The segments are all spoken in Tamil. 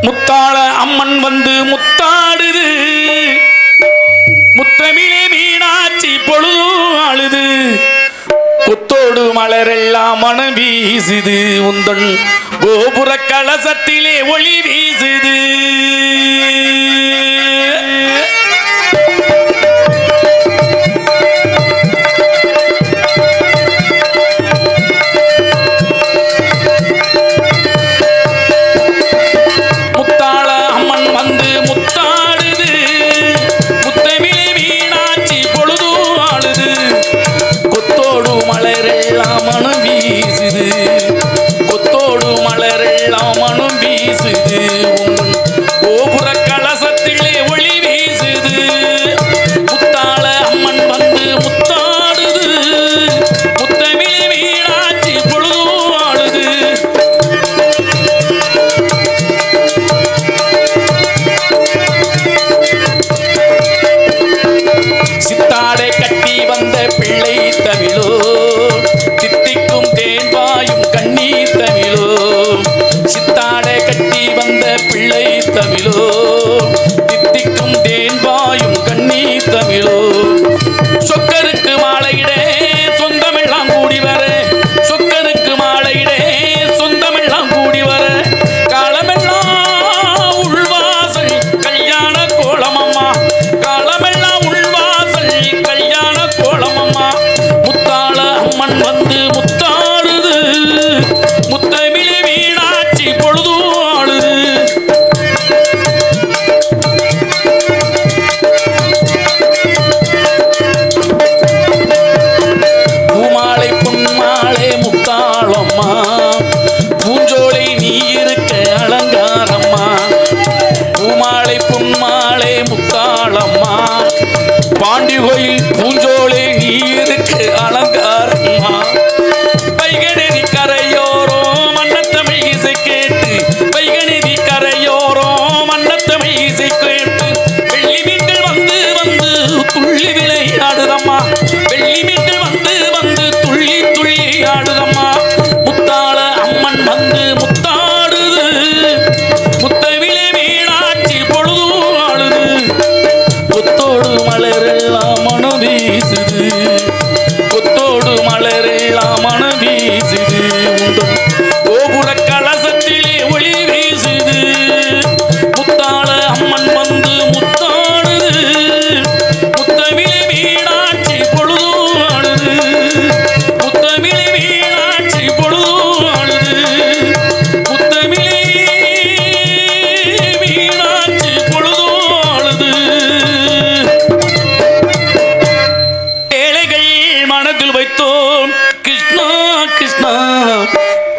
முத்தாள அம்மன் வந்து முத்தாடுது, முத்தமிழே மீனாட்சி பொழுதும் அழுது, கொத்தோடு மலரெல்லாம் மனம் வீசுது, உந்தன் கோபுர கலசத்திலே ஒளி வீசுது.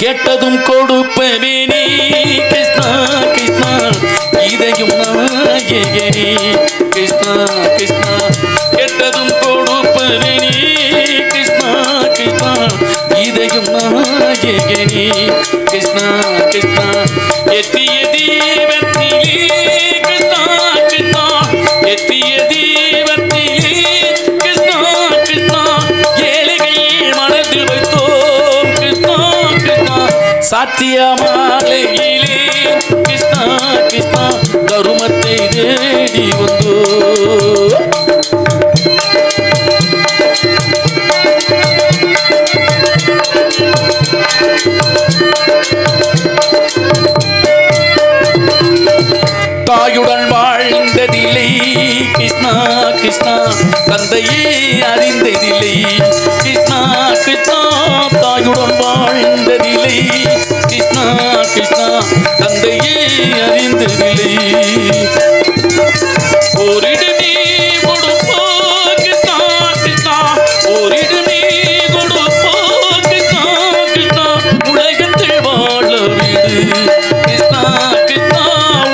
கேட்டதும் கொடுப்பவே நீ கிருஷ்ணா கிருஷ்ணா, இதையும் நாயகனே கிருஷ்ணா கிருஷ்ணா, கேட்டதும் கொடுப்பவே நீ கிருஷ்ணா கிருஷ்ணா, இதையும் நாயகனே கிருஷ்ணா கிருஷ்ணா, எத்திய தீபத்திலே கிருஷ்ணா கிருஷ்ணா, எத்திய தீபத்திலே கிருஷ்ணா கிருஷ்ணா, ஏழைகள் மனதில் வைத்தோம் கிருஷ்ணா கிருஷ்ணா, சாத்திய மாலையிலே கிருஷ்ணா கிருஷ்ணா, தருமத்தை தேடி வந்தோ. தாயுடன் வாழ்ந்ததில்லை கிருஷ்ணா கிருஷ்ணா, தந்தையே அறிந்ததில்லை கிருஷ்ணா கிருஷ்ணா, தாயுடன் வாழ்ந்ததில்லை கிருஷ்ணா கிருஷ்ணா, தந்தையே அறிந்ததில்லை. ஓரிடு நீ கொடுப்போ கிருஷ்ணா கிருஷ்ணா, ஓரிடு நீ கொடுப்போ கிருஷ்ணா கிருஷ்ணா, உலகத்தில் வாழ வீடு கிருஷ்ணா கிருஷ்ணா,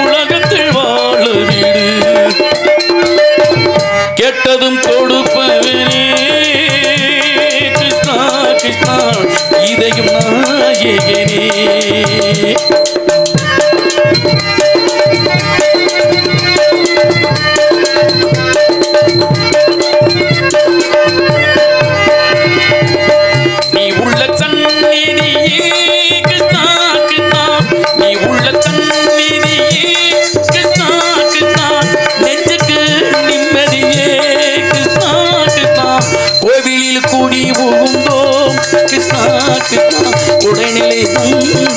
உலகத்தில் வாழ வீடு, கேட்டதும் கொடுப்பவனே கிருஷ்ணா கிருஷ்ணா, இதையும் நாயகனே. நீ உள்ள சந்நிதியே கிருஷ்ணா கிருஷ்ணா, நீ உள்ள சந்நிதியே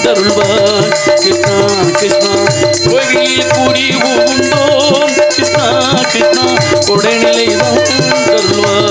தந்தருள்வார் கிருஷ்ணா கிருஷ்ணா கோயிலில் கூடி உண்டோம் கிருஷ்ணா கிருஷ்ணா உடல்நிலை தந்தருள்வார்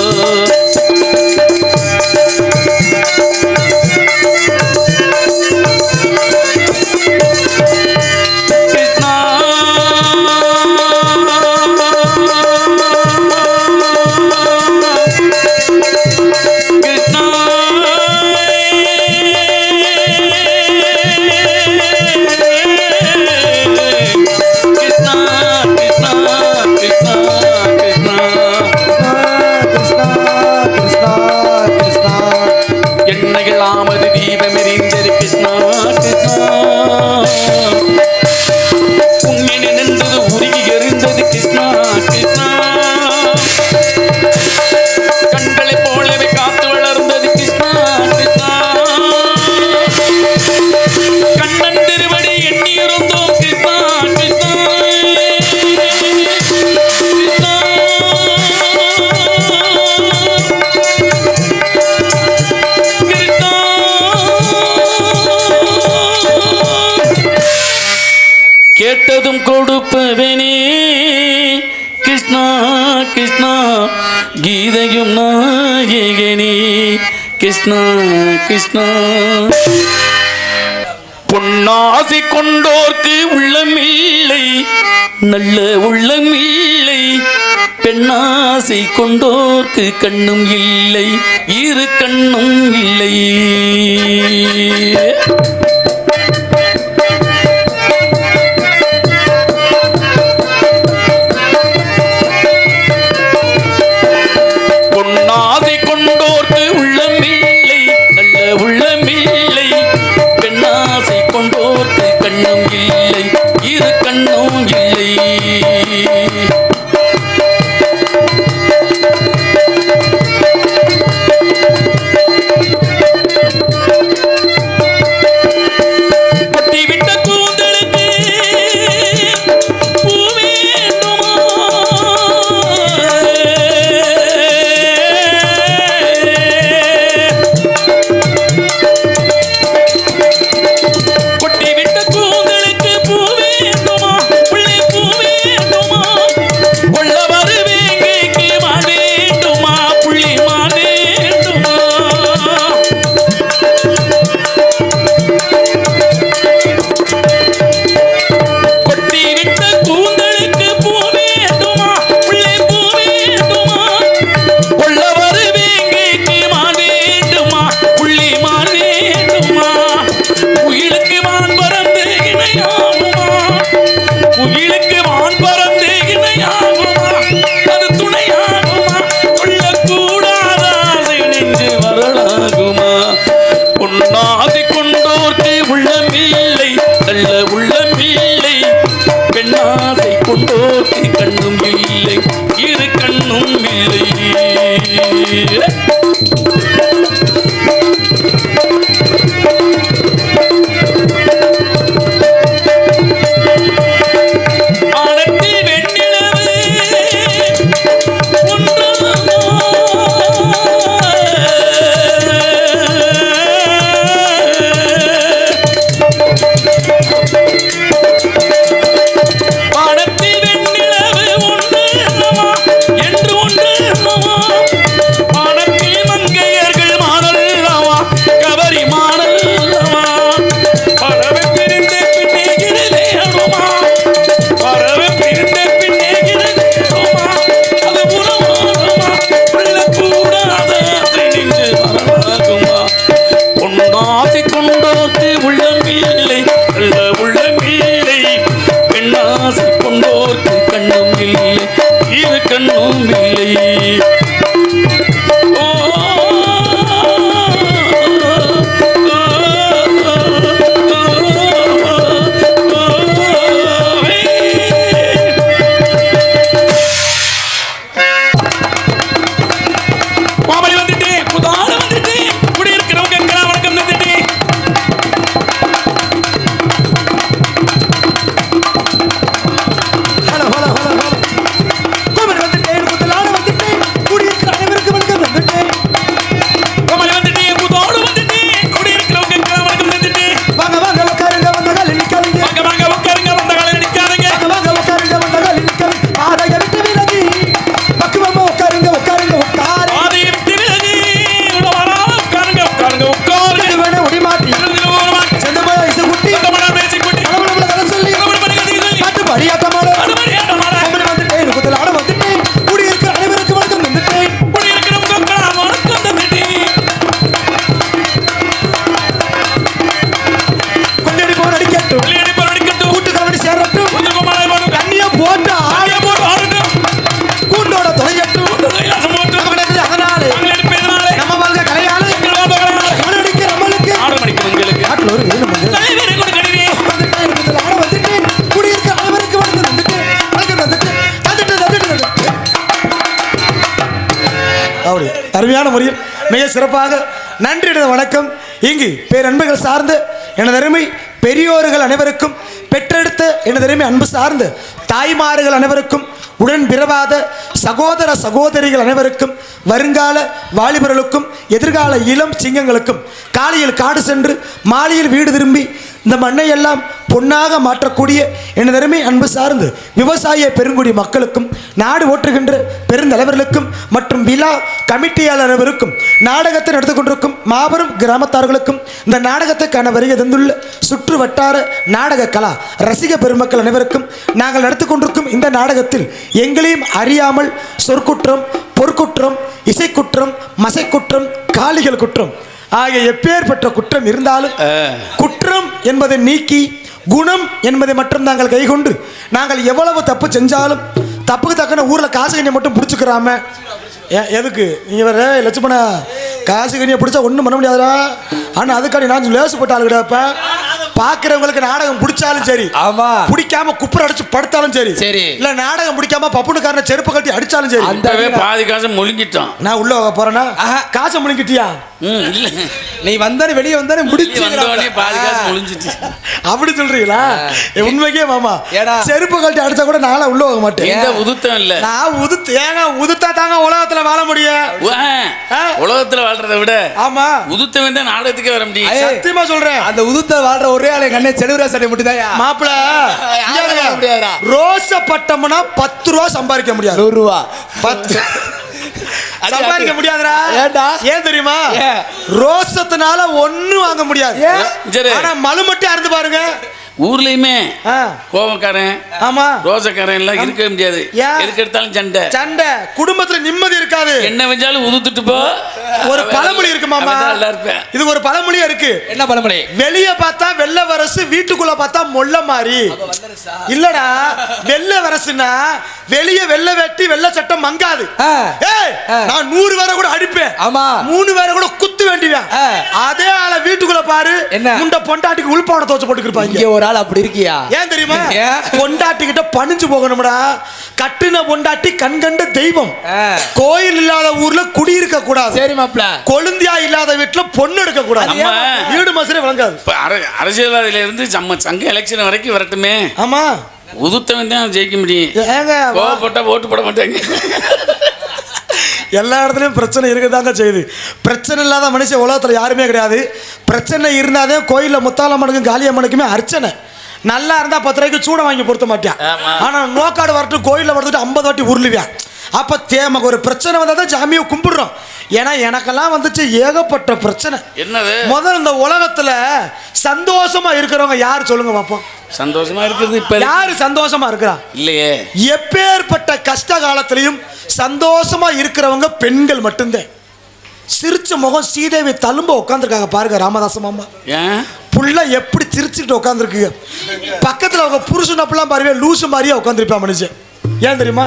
கேட்டதும் கொடுப்பவனே கிருஷ்ணா கிருஷ்ணா கீதையும் நாயகனே கிருஷ்ணா கிருஷ்ணா பொன்னாசி கொண்டோர்க்கு உள்ளமில்லை நல்ல உள்ளமில்லை பெண்ணாசை கொண்டோர்க்கு கண்ணும் இல்லை இரு கண்ணும் இல்லை கண்ணும் இல்லை இரு கண்ணும் இல்லை என்று ஒன்று வானத்தில் அருமையான முறையில் மிக சிறப்பாக நன்றி வணக்கம். இங்கு பேரன்புகள் சார்ந்த எனது அருமை பெரியோர்கள் அனைவருக்கும், பெற்றெடுத்த எனது அருமை அன்பு சார்ந்த தாய்மார்கள் அனைவருக்கும், உடன் பிறவாத சகோதர சகோதரிகள் அனைவருக்கும், வருங்கால வாலிபர்களுக்கும், எதிர்கால இளம் சிங்கங்களுக்கும், காலையில் காடு சென்று மாலையில் வீடு திரும்பி இந்த மண்ணை எல்லாம் பொன்னாக மாற்றக்கூடிய எனதருமை அன்பு சார்ந்து விவசாய பெருங்குடி மக்களுக்கும், நாடு ஓட்டுகின்ற பெருந்தலைவர்களுக்கும் மற்றும் விழா கமிட்டியாளர் அனைவருக்கும், நாடகத்தை நடத்தி கொண்டிருக்கும் மாபெரும் கிராமத்தார்களுக்கும், இந்த நாடகத்துக்கான வருகை தந்துள்ள சுற்று வட்டார நாடக கலா ரசிக பெருமக்கள் அனைவருக்கும், நாங்கள் நடத்தி கொண்டிருக்கும் இந்த நாடகத்தில் எங்களையும் அறியாமல் சொற்குற்றம், பொற்குற்றம், இசைக்குற்றம், மசைக்குற்றம், காளிகள் குற்றம் ஆகிய எப்பேற்பட்ட குற்றம் இருந்தாலும் குற்றம் என்பதை நீக்கி குணம் என்பதை மட்டும் நாங்கள் கைகொண்டு, நாங்கள் எவ்வளவு தப்பு செஞ்சாலும் தப்புக்கு தக்கன ஊரில் காசு கண்ணியை மட்டும் பிடிச்சிக்கிறாம. எதுக்கு நீங்கள் வேற லட்சுமணா காசு கண்ணியை பிடிச்சா ஒன்றும் பண்ண முடியாதுடா. ஆனால் அதுக்காண்டி நான் லேசுப்பட்ட ஆள் கிடையாப்ப. பார்க்குறவங்களுக்கு நாடகம் பிடிச்சாலும் சரி, ஆமா, பிடிக்காம குப்புற அடிச்சு படுத்தாலும் சரி, சரி, இல்ல நாடகம் பிடிக்காம பப்புனுக்காரன செருப்பு கட்டி அடிச்சாலும் சரி, அந்த பாதி காசை முழுங்கிட்டோம். நான் உள்ள போறேன்னா காசை முழுங்கிட்டியா? இல்ல, நீ வந்தானே வெளியே வந்தானே முடிச்சு பாதி காசு முழுங்கிட்டு அப்படி சொல்றீங்களா? உண்மைக்கே மாமா, செருப்பு கட்டி அடிச்சா கூட நாளா உள்ள போக மாட்டேன். உதுத்தம் இல்ல, நான் உதுத்தா தாங்க உலகத்துல வாழ முடியும். உலகத்துல வாழ்றதை விட ஆமா உதுத்தம் தான் நாடகத்துக்கே வர முடியும். சத்தியமா சொல்றேன். அந்த உதுத்த வாழ்ற ஒரே ஆளு கண்ணே செலுவரா சட்டை மட்டும்தான் மாப்பிள. ரோச பட்டம்னா 10 ரூபா சம்பாதிக்க முடியாது. 100 ரூபா 10 சம்பாதிக்க முடியாதுடா. ஏன் தெரியுமா? ரோசத்தினால ஒண்ணும் வாங்க முடியாது. ஆனா மலு மட்டும் அறுந்து பாருங்க. ஊர்லயுமே கோபக்காரன், ஆமா, ரோசக்காரன் எல்லாம் இருக்க முடியாது. எதுக்கு எடுத்தாலும் சண்டை சண்டை, குடும்பத்துல நிம்மதி இருக்காது. என்ன வெஞ்சாலும் உதுத்துட்டு போ. ஒரு பழமொழி இருக்கு மாமா, இது ஒரு பழமொழியா இருக்கு. என்ன பழமொழி? வெளிய பார்த்தா வெள்ளை வரசு, வீட்டுக்குள்ள பார்த்தா மொல்ல மாதிரி. இல்லடா, வெள்ளை வரசுனா வெளிய வெள்ளை வெட்டி வெள்ளை சட்டம் மங்காது. நான் 100 பேரை கூட அடிப்பேன், ஆமா, 3 பேரை கூட குத்து வேண்டிவேன். அதே ஆள வீட்டுக்குள்ள பாரு, முண்ட பொண்டாட்டிக்கு உள்பாவனை தோச்சு போட்டுக்கிருப்பாங்க. ஒரு ஆள் அப்படி இருக்கியா? ஏன் தெரியுமா? பொண்டாட்டி கிட்ட பணிஞ்சு போகணும்டா. கட்டுன பொண்டாட்டி கண்கண்ட தெய்வம். கோயில் இல்லாத ஊர்ல குடியிருக்க கூடாது. சரி மாப்ள. கொழுந்தியா இல்லாத வீட்டுல பொண்ணு எடுக்க கூடாது. வீடு மசரே வழங்காது. அரசியல்வாதியில இருந்து சங்க எலெக்ஷன் வரைக்கும் வரட்டுமே. ஆமா, உதுத்தவன் தான் ஜெயிக்க முடியும். கோவப்பட்டா ஓட்டு போட மாட்டாங்க. எல்லா இடத்துலையும் பிரச்சனை இருக்கதாங்க செய்யுது. பிரச்சனை இல்லாத மனுஷன் உலகத்தில் யாருமே கிடையாது. பிரச்சனை இருந்தாதே கோயிலில் முத்தாலம்மனுக்கும் காளியம்மனுக்குமே அர்ச்சனை. நல்லா இருந்தால் 10 ரூபாய்க்கு சூட வாங்கி பொருத்த மாட்டேன். ஆனால் நோக்காடு வரட்டு கோயிலில் வரதுட்டு 50 வாட்டி உருளுவேன். அப்போ தேமக்கு ஒரு பிரச்சனை வந்தால் தான் சாமியை கும்பிடுறோம். ஏன்னா எனக்கெல்லாம் வந்துச்சு ஏகப்பட்ட பிரச்சனை. என்னது? முதல்ல இந்த உலகத்தில் சந்தோஷமா இருக்கிறவங்க யார் சொல்லுங்க பார்ப்போம். சந்தோஷமா இருக்கிறது இப்ப யாரு சந்தோஷமா இருக்கிறா? இல்லையே. எப்பேற்பட்ட கஷ்ட காலத்திலையும் சந்தோஷமா இருக்கிறவங்க பெண்கள் மட்டும்தான். சிரிச்ச முகம் சீதேவி தழும்ப உட்காந்துருக்காங்க பாருங்க. ராமதாச மாமா புள்ள எப்படி சிரிச்சுட்டு உட்காந்துருக்கு. பக்கத்துல அவங்க புருஷன் அப்படிலாம் பாருங்க லூசு மாதிரியே உட்காந்துருப்பா மனுஷன். ஏன் தெரியுமா?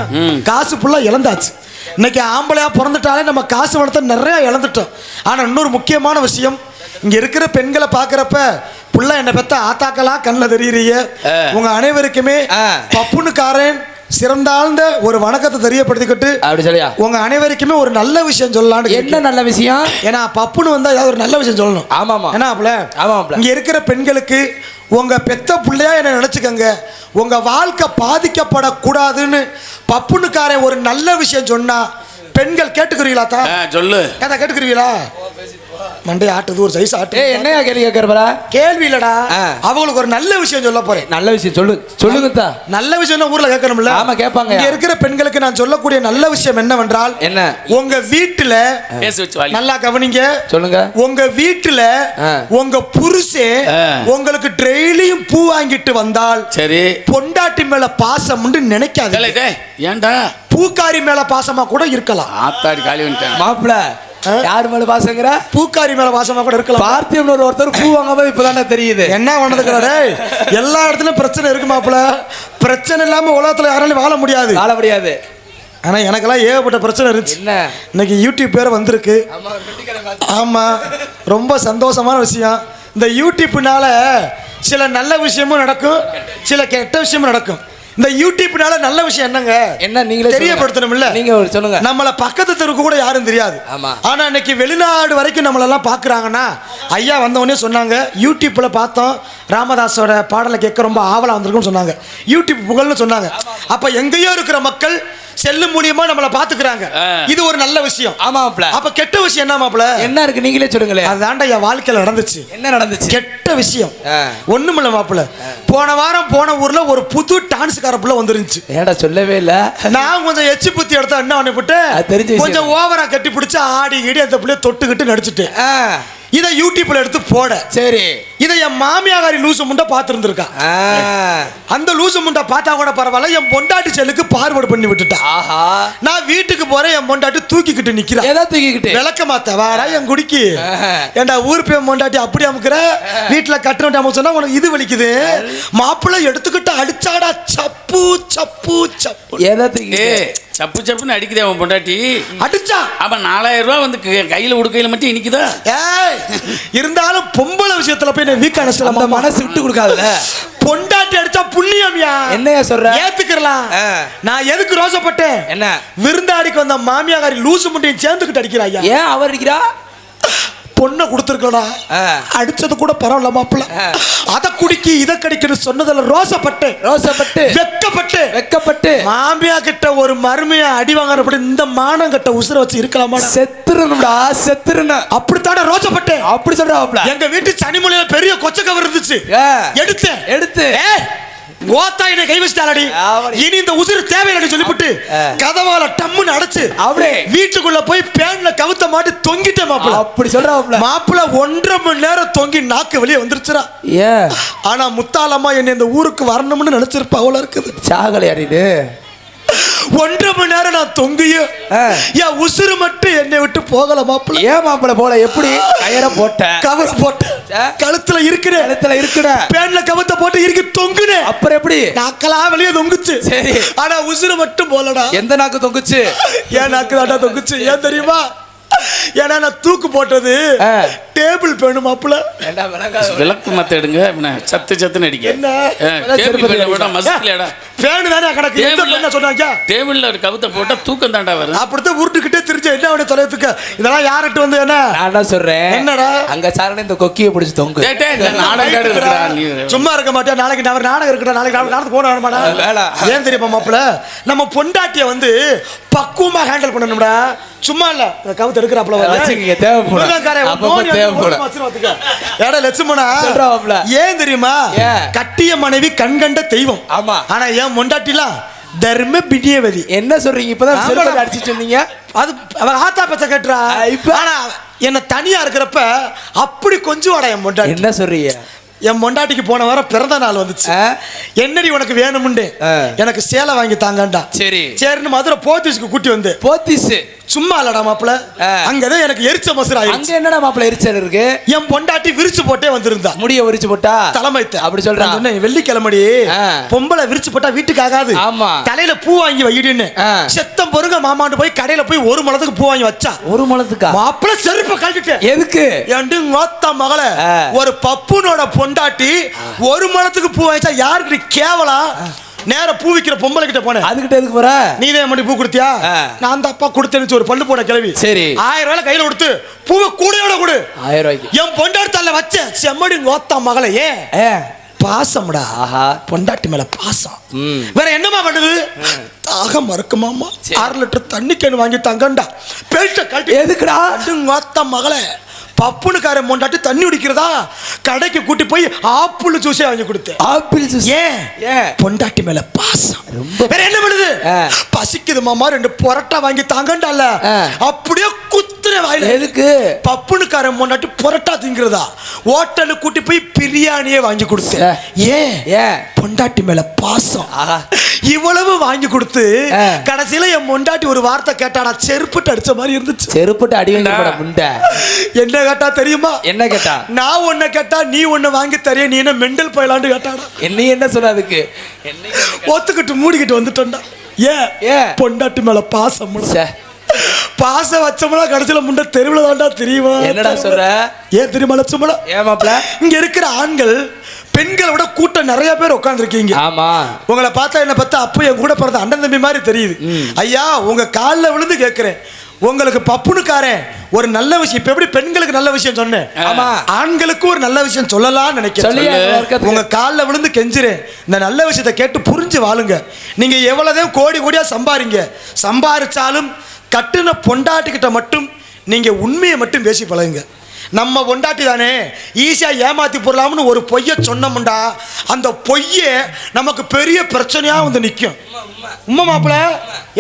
காசு புள்ள இழந்தாச்சு. இன்னைக்கு ஆம்பளையா பிறந்துட்டாலே நம்ம காசு வளர்த்த நிறைய இழந்துட்டோம். ஆனா இன்னொரு முக்கியமான விஷயம், இங்க இருக்கிற பெண்களை பாக்குறப்ப புள்ள என்ன பெத்த ஆத்தாக்கலாம் கண்ணில் தெரியுறீங்க. உங்க அனைவருக்குமே பப்புனுக்காரன் சிறந்தாழ்ந்த ஒரு வணக்கத்தை தெரியப்படுத்திக்கிட்டு அப்படி சொல்லியா உங்க அனைவருக்குமே ஒரு நல்ல விஷயம் சொல்லலாம்னு. என்ன நல்ல விஷயம்? ஏன்னா பப்புனு வந்தா ஏதாவது ஒரு நல்ல விஷயம் சொல்லணும். ஆமாமா. என்ன அப்பல? ஆமாம். இங்க இருக்கிற பெண்களுக்கு உங்க பெத்த பிள்ளையா என்ன நினைச்சுக்கங்க. உங்க வாழ்க்கை பாதிக்கப்படக்கூடாதுன்னு பப்புனுக்காரன் ஒரு நல்ல விஷயம் சொன்னா பெண்கள் கேட்டுக்கிறீங்களா? தான் சொல்லு. கேட்டுக்கிறீங்களா? மண்டே ஆட்டுது ஒரு சைஸ் ஆட்டு. என்னையா கேள்வி கேட்கறா? கேள்வி இல்லடா, அவங்களுக்கு ஒரு நல்ல விஷயம் சொல்ல போறேன். நல்ல விஷயம் சொல்லு. சொல்லுங்க. நல்ல விஷயம் ஊர்ல கேட்கணும்ல. ஆமா கேட்பாங்க. இங்க இருக்கிற பெண்களுக்கு நான் சொல்லக்கூடிய நல்ல விஷயம் என்னவென்றால், என்ன உங்க வீட்டுல நல்லா கவனிங்க. சொல்லுங்க. உங்க வீட்டுல உங்க புருஷன் உங்களுக்கு டெய்லியும் பூ வாங்கிட்டு வந்தால் சரி, பொண்டாட்டி மேல பாசம் நினைக்காது. ஏன்டா? பூக்காரி மேல பாசமா கூட இருக்கலாம். ஆத்தாடி காலி வந்துட்டேன் மாப்பிள. யார் மேல பாசங்கற? பூக்காரி மேல பாசமா கூட இருக்கலாம். பார்த்தியம் ஒருத்தர் பூ வாங்காம இப்பதானே தெரியுது. என்ன பண்ணதுக்குறாரு? எல்லா இடத்துலயும் பிரச்சனை இருக்கு மாப்பிள. பிரச்சனை இல்லாம உலகத்துல யாராலும் வாழ முடியாது. ஆனா எனக்கெல்லாம் ஏகப்பட்ட பிரச்சனை இருந்துச்சு. என்ன? இன்னைக்கு யூடியூப் பேர் வந்திருக்கு. ஆமா, ரொம்ப சந்தோஷமான விஷயம். இந்த யூடியூப்னால சில நல்ல விஷயமும் நடக்கும், சில கெட்ட விஷயமும் நடக்கும். இந்த யூடியூப்னால நல்ல விஷயம் என்னங்க? என்ன நீங்களே தெரியப்படுத்தணும்ல. நீங்க சொல்லுங்க. நம்மள பக்கத்து தெருக்கு கூட யாரும் தெரியாது. ஆமா. ஆனா இன்னைக்கு வெளிநாடு வரைக்கும் நம்மளெல்லாம் பாக்குறாங்கன்னா, ஐயா வந்த உடனே சொன்னாங்க யூடியூப்ல பார்த்தோம், ராமதாஸோட பாடலை கேட்க ரொம்ப ஆவலா வந்திருக்குன்னு சொன்னாங்க. யூடியூப் புகழ்னு சொன்னாங்க. அப்ப எங்கேயோ இருக்கிற மக்கள் செல்லு மூலியமா நம்மள பாத்துக்கிறாங்க. இது ஒரு நல்ல விஷயம். ஆமா மாப்ள. அப்ப கெட்ட விஷயம் என்ன மாப்ள? என்ன இருக்கு நீங்களே சொல்லுங்களே. அதான்டா என் வாழ்க்கையில நடந்துச்சு. என்ன நடந்துச்சு? கெட்ட விஷயம் ஒண்ணுமில்ல மாப்ள. போன வாரம் போன ஊர்ல ஒரு புது டான்ஸ்கார புள்ள வந்துருந்துச்சு. ஏடா சொல்லவே இல்ல. நான் கொஞ்சம் எச்சி புத்தி எடுத்தா என்ன பண்ணிவிட்டு கொஞ்சம் ஓவரா கட்டி பிடிச்சு ஆடி கீடி அந்த பிள்ளைய தொட்டுக்கிட்டு நடிச்சுட்டு இதை யூடியூப்ல எடுத்து போட. சரி. இதை என் மாமியாரி லூசு முண்டை பார்த்துருந்துருக்கா. அந்த லூசு முண்டை பார்த்தா கூட பரவாயில்ல, என் பொண்டாட்டி செல்லுக்கு பார்வர்டு பண்ணி விட்டுட்டா. நான் வீட்டுக்கு போறேன், என் பொண்டாட்டி தூக்கிக்கிட்டு நிக்கிறா. ஏதா தூக்கிக்கிட்டு விளக்க மாத்த வாடா என் குடிக்கு. ஏண்டா ஊர் போய் பொண்டாட்டி அப்படி அமுக்குற, வீட்டுல கட்டணும் சொன்னா உனக்கு இது வலிக்குது. மாப்பிள்ளை எடுத்துக்கிட்டு அடிச்சாடா சப்பு சப்பு சப்பு. ஏதா தூக்கிட்டு சப்பு சப்புன்னு அடிக்குதே அவன் பொண்டாட்டி. அடிச்சா அவன் 4000 ரூபாய் வந்து கையில உடுக்கையில மட்டும் இனிக்குதா? இருந்தாலும் பொம்பளை விஷயத்துல போய் வீக்கான சில மனசு விட்டு கொடுக்காதுல. பொண்டாட்டி அடிச்சா புண்ணியம்யா. என்னையா சொல்ற? ஏத்துக்கலாம். நான் எதுக்கு ரோசப்பட்டேன்? என்ன விருந்தாடிக்கு வந்த மாமியாரி லூசு முட்டையும் சேர்ந்துக்கிட்டு அடிக்கிறாயா? ஏன் அவர் அடிக்கிறா? பொண்ணை கொடுத்துருக்கா, அடிச்சது கூட பரவாயில்ல மாப்பிள்ள. அத குடிக்கி இத கடிக்கணும் சொன்னதுல ரோசப்பட்டு வெக்கப்பட்டு மாமியா கிட்ட ஒரு மருமையா அடி வாங்குறப்படி இந்த மானம் கட்ட உசுர வச்சு இருக்கலாமா? செத்துறணும்டா செத்துறணும். அப்படித்தான ரோசப்பட்டேன். அப்படி சொல்ற. எங்க வீட்டு சனிமொழியில பெரிய கொச்சக்கவர் இருந்துச்சு. எடுத்து ஓத்தா என்ன கை வச்சிட்டாலடி. இனி இந்த உசுறு தேவையில்லை சொல்லிவிட்டு கதவால டம்முன்னு அடைச்சு அப்படியே வீட்டுக்குள்ள போய் பேன்ல கவுத்த மாட்டி தொங்கிட்டேன் மாப்பிள்ள. அப்படி சொல்ற மாப்பிள்ள 1.5 மணி நேரம் தொங்கி நாக்கு வெளியே வந்துருச்சுடா. ஆனா முத்தாலம்மா என்ன இந்த ஊருக்கு வரணும்னு நினைச்சிருப்பா. அவ்வளவு இருக்குது சாகலையாடிடு. 1.5 மணி நேரம் நான் தொங்கியும் என் உசுறு மட்டும் என்னை விட்டு போகல மாப்பிள்ள. ஏன் மாப்பிள்ள போல? எப்படி கயிற போட்ட, கவர் போட்ட, கழுத்துல இருக்கிற பேன்ல கவத்தை போட்டு இருக்கு தொங்குனே. அப்புறம் எப்படி நாக்கெல்லாம் வெளியே தொங்குச்சு. சரி. ஆனா உசுறு மட்டும் போலடா. எந்த நாக்கு தொங்குச்சு? ஏன் நாக்கு தாண்டா தொங்குச்சு. ஏன் தெரியுமா? ஏன்னா நான் தூக்கு போட்டது டேபிள் பேனு மாப்பிள்ள. விளக்கு மத்த எடுங்க. சத்து சத்துன்னு அடிக்க. டேபிள்ல ஒரு கவுத்தை போட்டா தூக்கம் தாண்டா வரும். அப்படித்தான் உருட்டுக்கிட்டே திருச்சி என்ன அவனுடைய தொலைத்துக்கு இதெல்லாம் யார்கிட்ட வந்து என்ன நான் சொல்றேன். என்னடா அங்க சாரண இந்த கொக்கியை பிடிச்சி தொங்கு. சும்மா இருக்க மாட்டேன். நாளைக்கு நான் நாடகம் இருக்கட்டும். நாளைக்கு நாடகம் போன ஏன் தெரியுமா மாப்பிள்ள? நம்ம பொண்டாட்டிய வந்து பக்குவமா ஹேண்டில் பண்ணணும்டா. சும்மா இல்ல கவுத்து எடுக்கிறாப்ல ஏன் தெரியுமா? கட்டிய மனைவி கண்கண்ட தெய்வம். ஆமா. ஆனா ஏன் மொண்டாட்டிலாம் தர்ம பிடியவதி. என்ன சொல்றீங்க? இப்பதான் அடிச்சு சொன்னீங்க. அது அவ ஆத்தா பச்சை கட்டுறா. ஆனா என்ன தனியா இருக்கிறப்ப அப்படி கொஞ்சம் வாடா என் மொண்டாட்டி. என்ன சொல்றீங்க? என் மொண்டாட்டிக்கு போன வாரம் பிறந்த நாள் வந்துச்சு. என்னடி உனக்கு வேணும்னு எனக்கு சேலை வாங்கி தாங்கண்டா. சரி சரின்னு மதுரை போத்தீஸ்க்கு கூட்டி வந்து போத்தீஸ் சும்மா இல்லடா மாப்பிள்ள. அங்கதான் எனக்கு எரிச்ச மசுரா. அங்க என்னடா மாப்பிள்ள எரிச்சல் இருக்கு? என் பொண்டாட்டி விரிச்சு போட்டே வந்திருந்தா. முடிய விரிச்சு போட்டா தலைமைத்த அப்படி சொல்றாங்க. வெள்ளிக்கிழமடி பொம்பளை விரிச்சு போட்டா வீட்டுக்கு ஆகாது. ஆமா. தலையில பூ வாங்கி வையிடுன்னு செத்தம் பொருங்க மாமாண்டு போய் கடையில போய் 1 முழத்துக்கு பூ வாங்கி வச்சா. 1 முழத்துக்கா? மாப்பிள்ள செருப்ப கழட்டிட்டு. எதுக்கு? என்டு ngotta மகள ஒரு பப்புனோட பொண்டாட்டி 1 முழத்துக்கு பூ வாங்கிச்சா யாருக்கு கேவலம்? நேர பூ விக்கிற பொம்பளை கிட்ட போனேன். அதுகிட்ட எதுக்கு போற? நீதே மணி பூ கொடுத்தியா? நான் தப்பா கொடுத்தேன்னு ஒரு பல்லு போட கிளவி. சரி 1000 ரூபாய் கையில கொடுத்து பூவை கூடையோட கொடு. 1000 ரூபாய்க்கு என் பொண்டாட்டி தள்ள வச்ச செம்மடி ngotta மகளே. ஏன் பாசம்டா. ஆஹா பொண்டாட்டி மேல பாசம். வேற என்னமா பண்ணுது? தாக மறக்குமாமா 6 லிட்டர் தண்ணி கேன் வாங்கி தங்கண்டா. பெல்ட்ட கழட்டி எதுக்குடா? ngotta மகளே பப்புனுக்கார மொண்டாட்டி தண்ணி குடிக்கிறதா கடைக்கு கூட்டி போய் ஆப்பிள் ஜூஸே வாங்கி கொடுத்தேன். Apple juice. ஏன் பொண்டாட்டி மேல பாசம். வேற என்ன பண்ணுது? பசிக்குது மாமா 2 பரோட்டா வாங்கி தாங்கண்டால. அப்படியே குத்துற வாயில. எதுக்கு? பப்புனுக்கார மொண்டாட்டி பரோட்டா திங்கிறதா ஹோட்டலுக்கு கூட்டி போய் பிரியாணியே வாங்கி கொடுத்தேன். ஏன் பொண்டாட்டி மேல பாசம். இவ்வளவு வாங்கி கொடுத்து கடைசியில என் மொண்டாட்டி ஒரு வார்த்தை கேட்டாடா. செருப்புட்டு அடிச்ச மாதிரி இருந்துச்சு. செருப்புட்டு அடி முண்டை. என்ன கேட்டா தெரியுமா? என்ன கேட்டா? நான் ஒன்ன கேட்டா நீ ஒன்னு வாங்கி தரிய நீ என்ன மெண்டல் போயலான்னு கேட்டாடா. என்ன என்ன சொல்ல அதுக்கு? ஒத்துக்கிட்டு மூடிக்கிட்டு வந்துட்டோம்டா. ஏன் பொண்டாட்டி மேல பாசம். பாசம் வச்சோம்னா கடைசியில முண்டை தெருவில் தாண்டா தெரியுமா? என்னடா சொல்ற? ஏன் தெரியுமா லட்சமலா? ஏன் மாப்ள இங்க இருக்கிற ஆண்கள் பெண்களை விட கூட்டம் நிறைய பேர் உட்காந்துருக்கீங்க. ஆமா, உங்களை பார்த்தா என்ன பார்த்தா அப்போ என் கூட பிறந்த அண்ணன் தம்பி மாதிரி தெரியுது. ஐயா உங்க காலில் விழுந்து கேட்கிறேன், உங்களுக்கு பப்புனுக்காரன் ஒரு நல்ல விஷயம். இப்ப எப்படி பெண்களுக்கு நல்ல விஷயம் சொன்னேன், ஆமா, ஆண்களுக்கு ஒரு நல்ல விஷயம் சொல்லலாம்னு நினைக்கிறேன். உங்க காலில் விழுந்து கெஞ்சுறேன், இந்த நல்ல விஷயத்தை கேட்டு புரிஞ்சு வாழுங்க. நீங்க எவ்வளவுதான் கோடி கோடியா சம்பாதிங்க, சம்பாதிச்சாலும் கட்டுன பொண்டாட்டிக்கிட்ட மட்டும் நீங்க உண்மையை மட்டும் பேசி பழகுங்க. நம்ம பொண்டாட்டி தானே ஈஸியா ஏமாத்தி போடலாம்னு ஒரு பொய்ய சொன்னோம்டா, அந்த பொய்ய நமக்கு பெரிய பிரச்சனையா வந்து நிற்கும். உண்மை மாப்பிள்ள,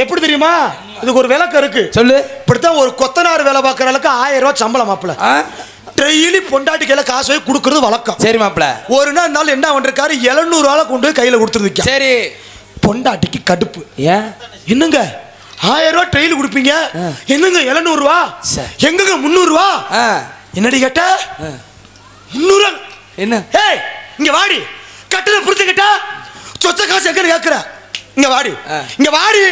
எப்படி தெரியுமா? இதுக்கு ஒரு விளக்கம் இருக்கு, சொல்லு. இப்படித்தான் ஒரு கொத்தனார் வேலை பார்க்குற அளவுக்கு 1000 ரூபாய் சம்பளம் மாப்பிள்ள. டெய்லி பொண்டாட்டி கையில காசு போய் கொடுக்கறது வழக்கம். சரி மாப்பிள்ள, ஒரு நாள் என்ன பண்றாரு, 700 ரூபாய் கொண்டு போய் கையில கொடுத்துருக்கேன். சரி, பொண்டாட்டிக்கு கடுப்பு. ஏன் என்னங்க 1000 ரூபாய் டெய்லி கொடுப்பீங்க, என்னங்க 700 ரூபா, எங்கங்க 300 ரூபா? என்னடி கேட்ட 300? என்ன ஏய் இங்க வாடி, கட்டணம் புரிஞ்சு கேட்டா சொச்ச காசு எங்க கேட்கிற, இங்க வாடி, இங்க வாடி.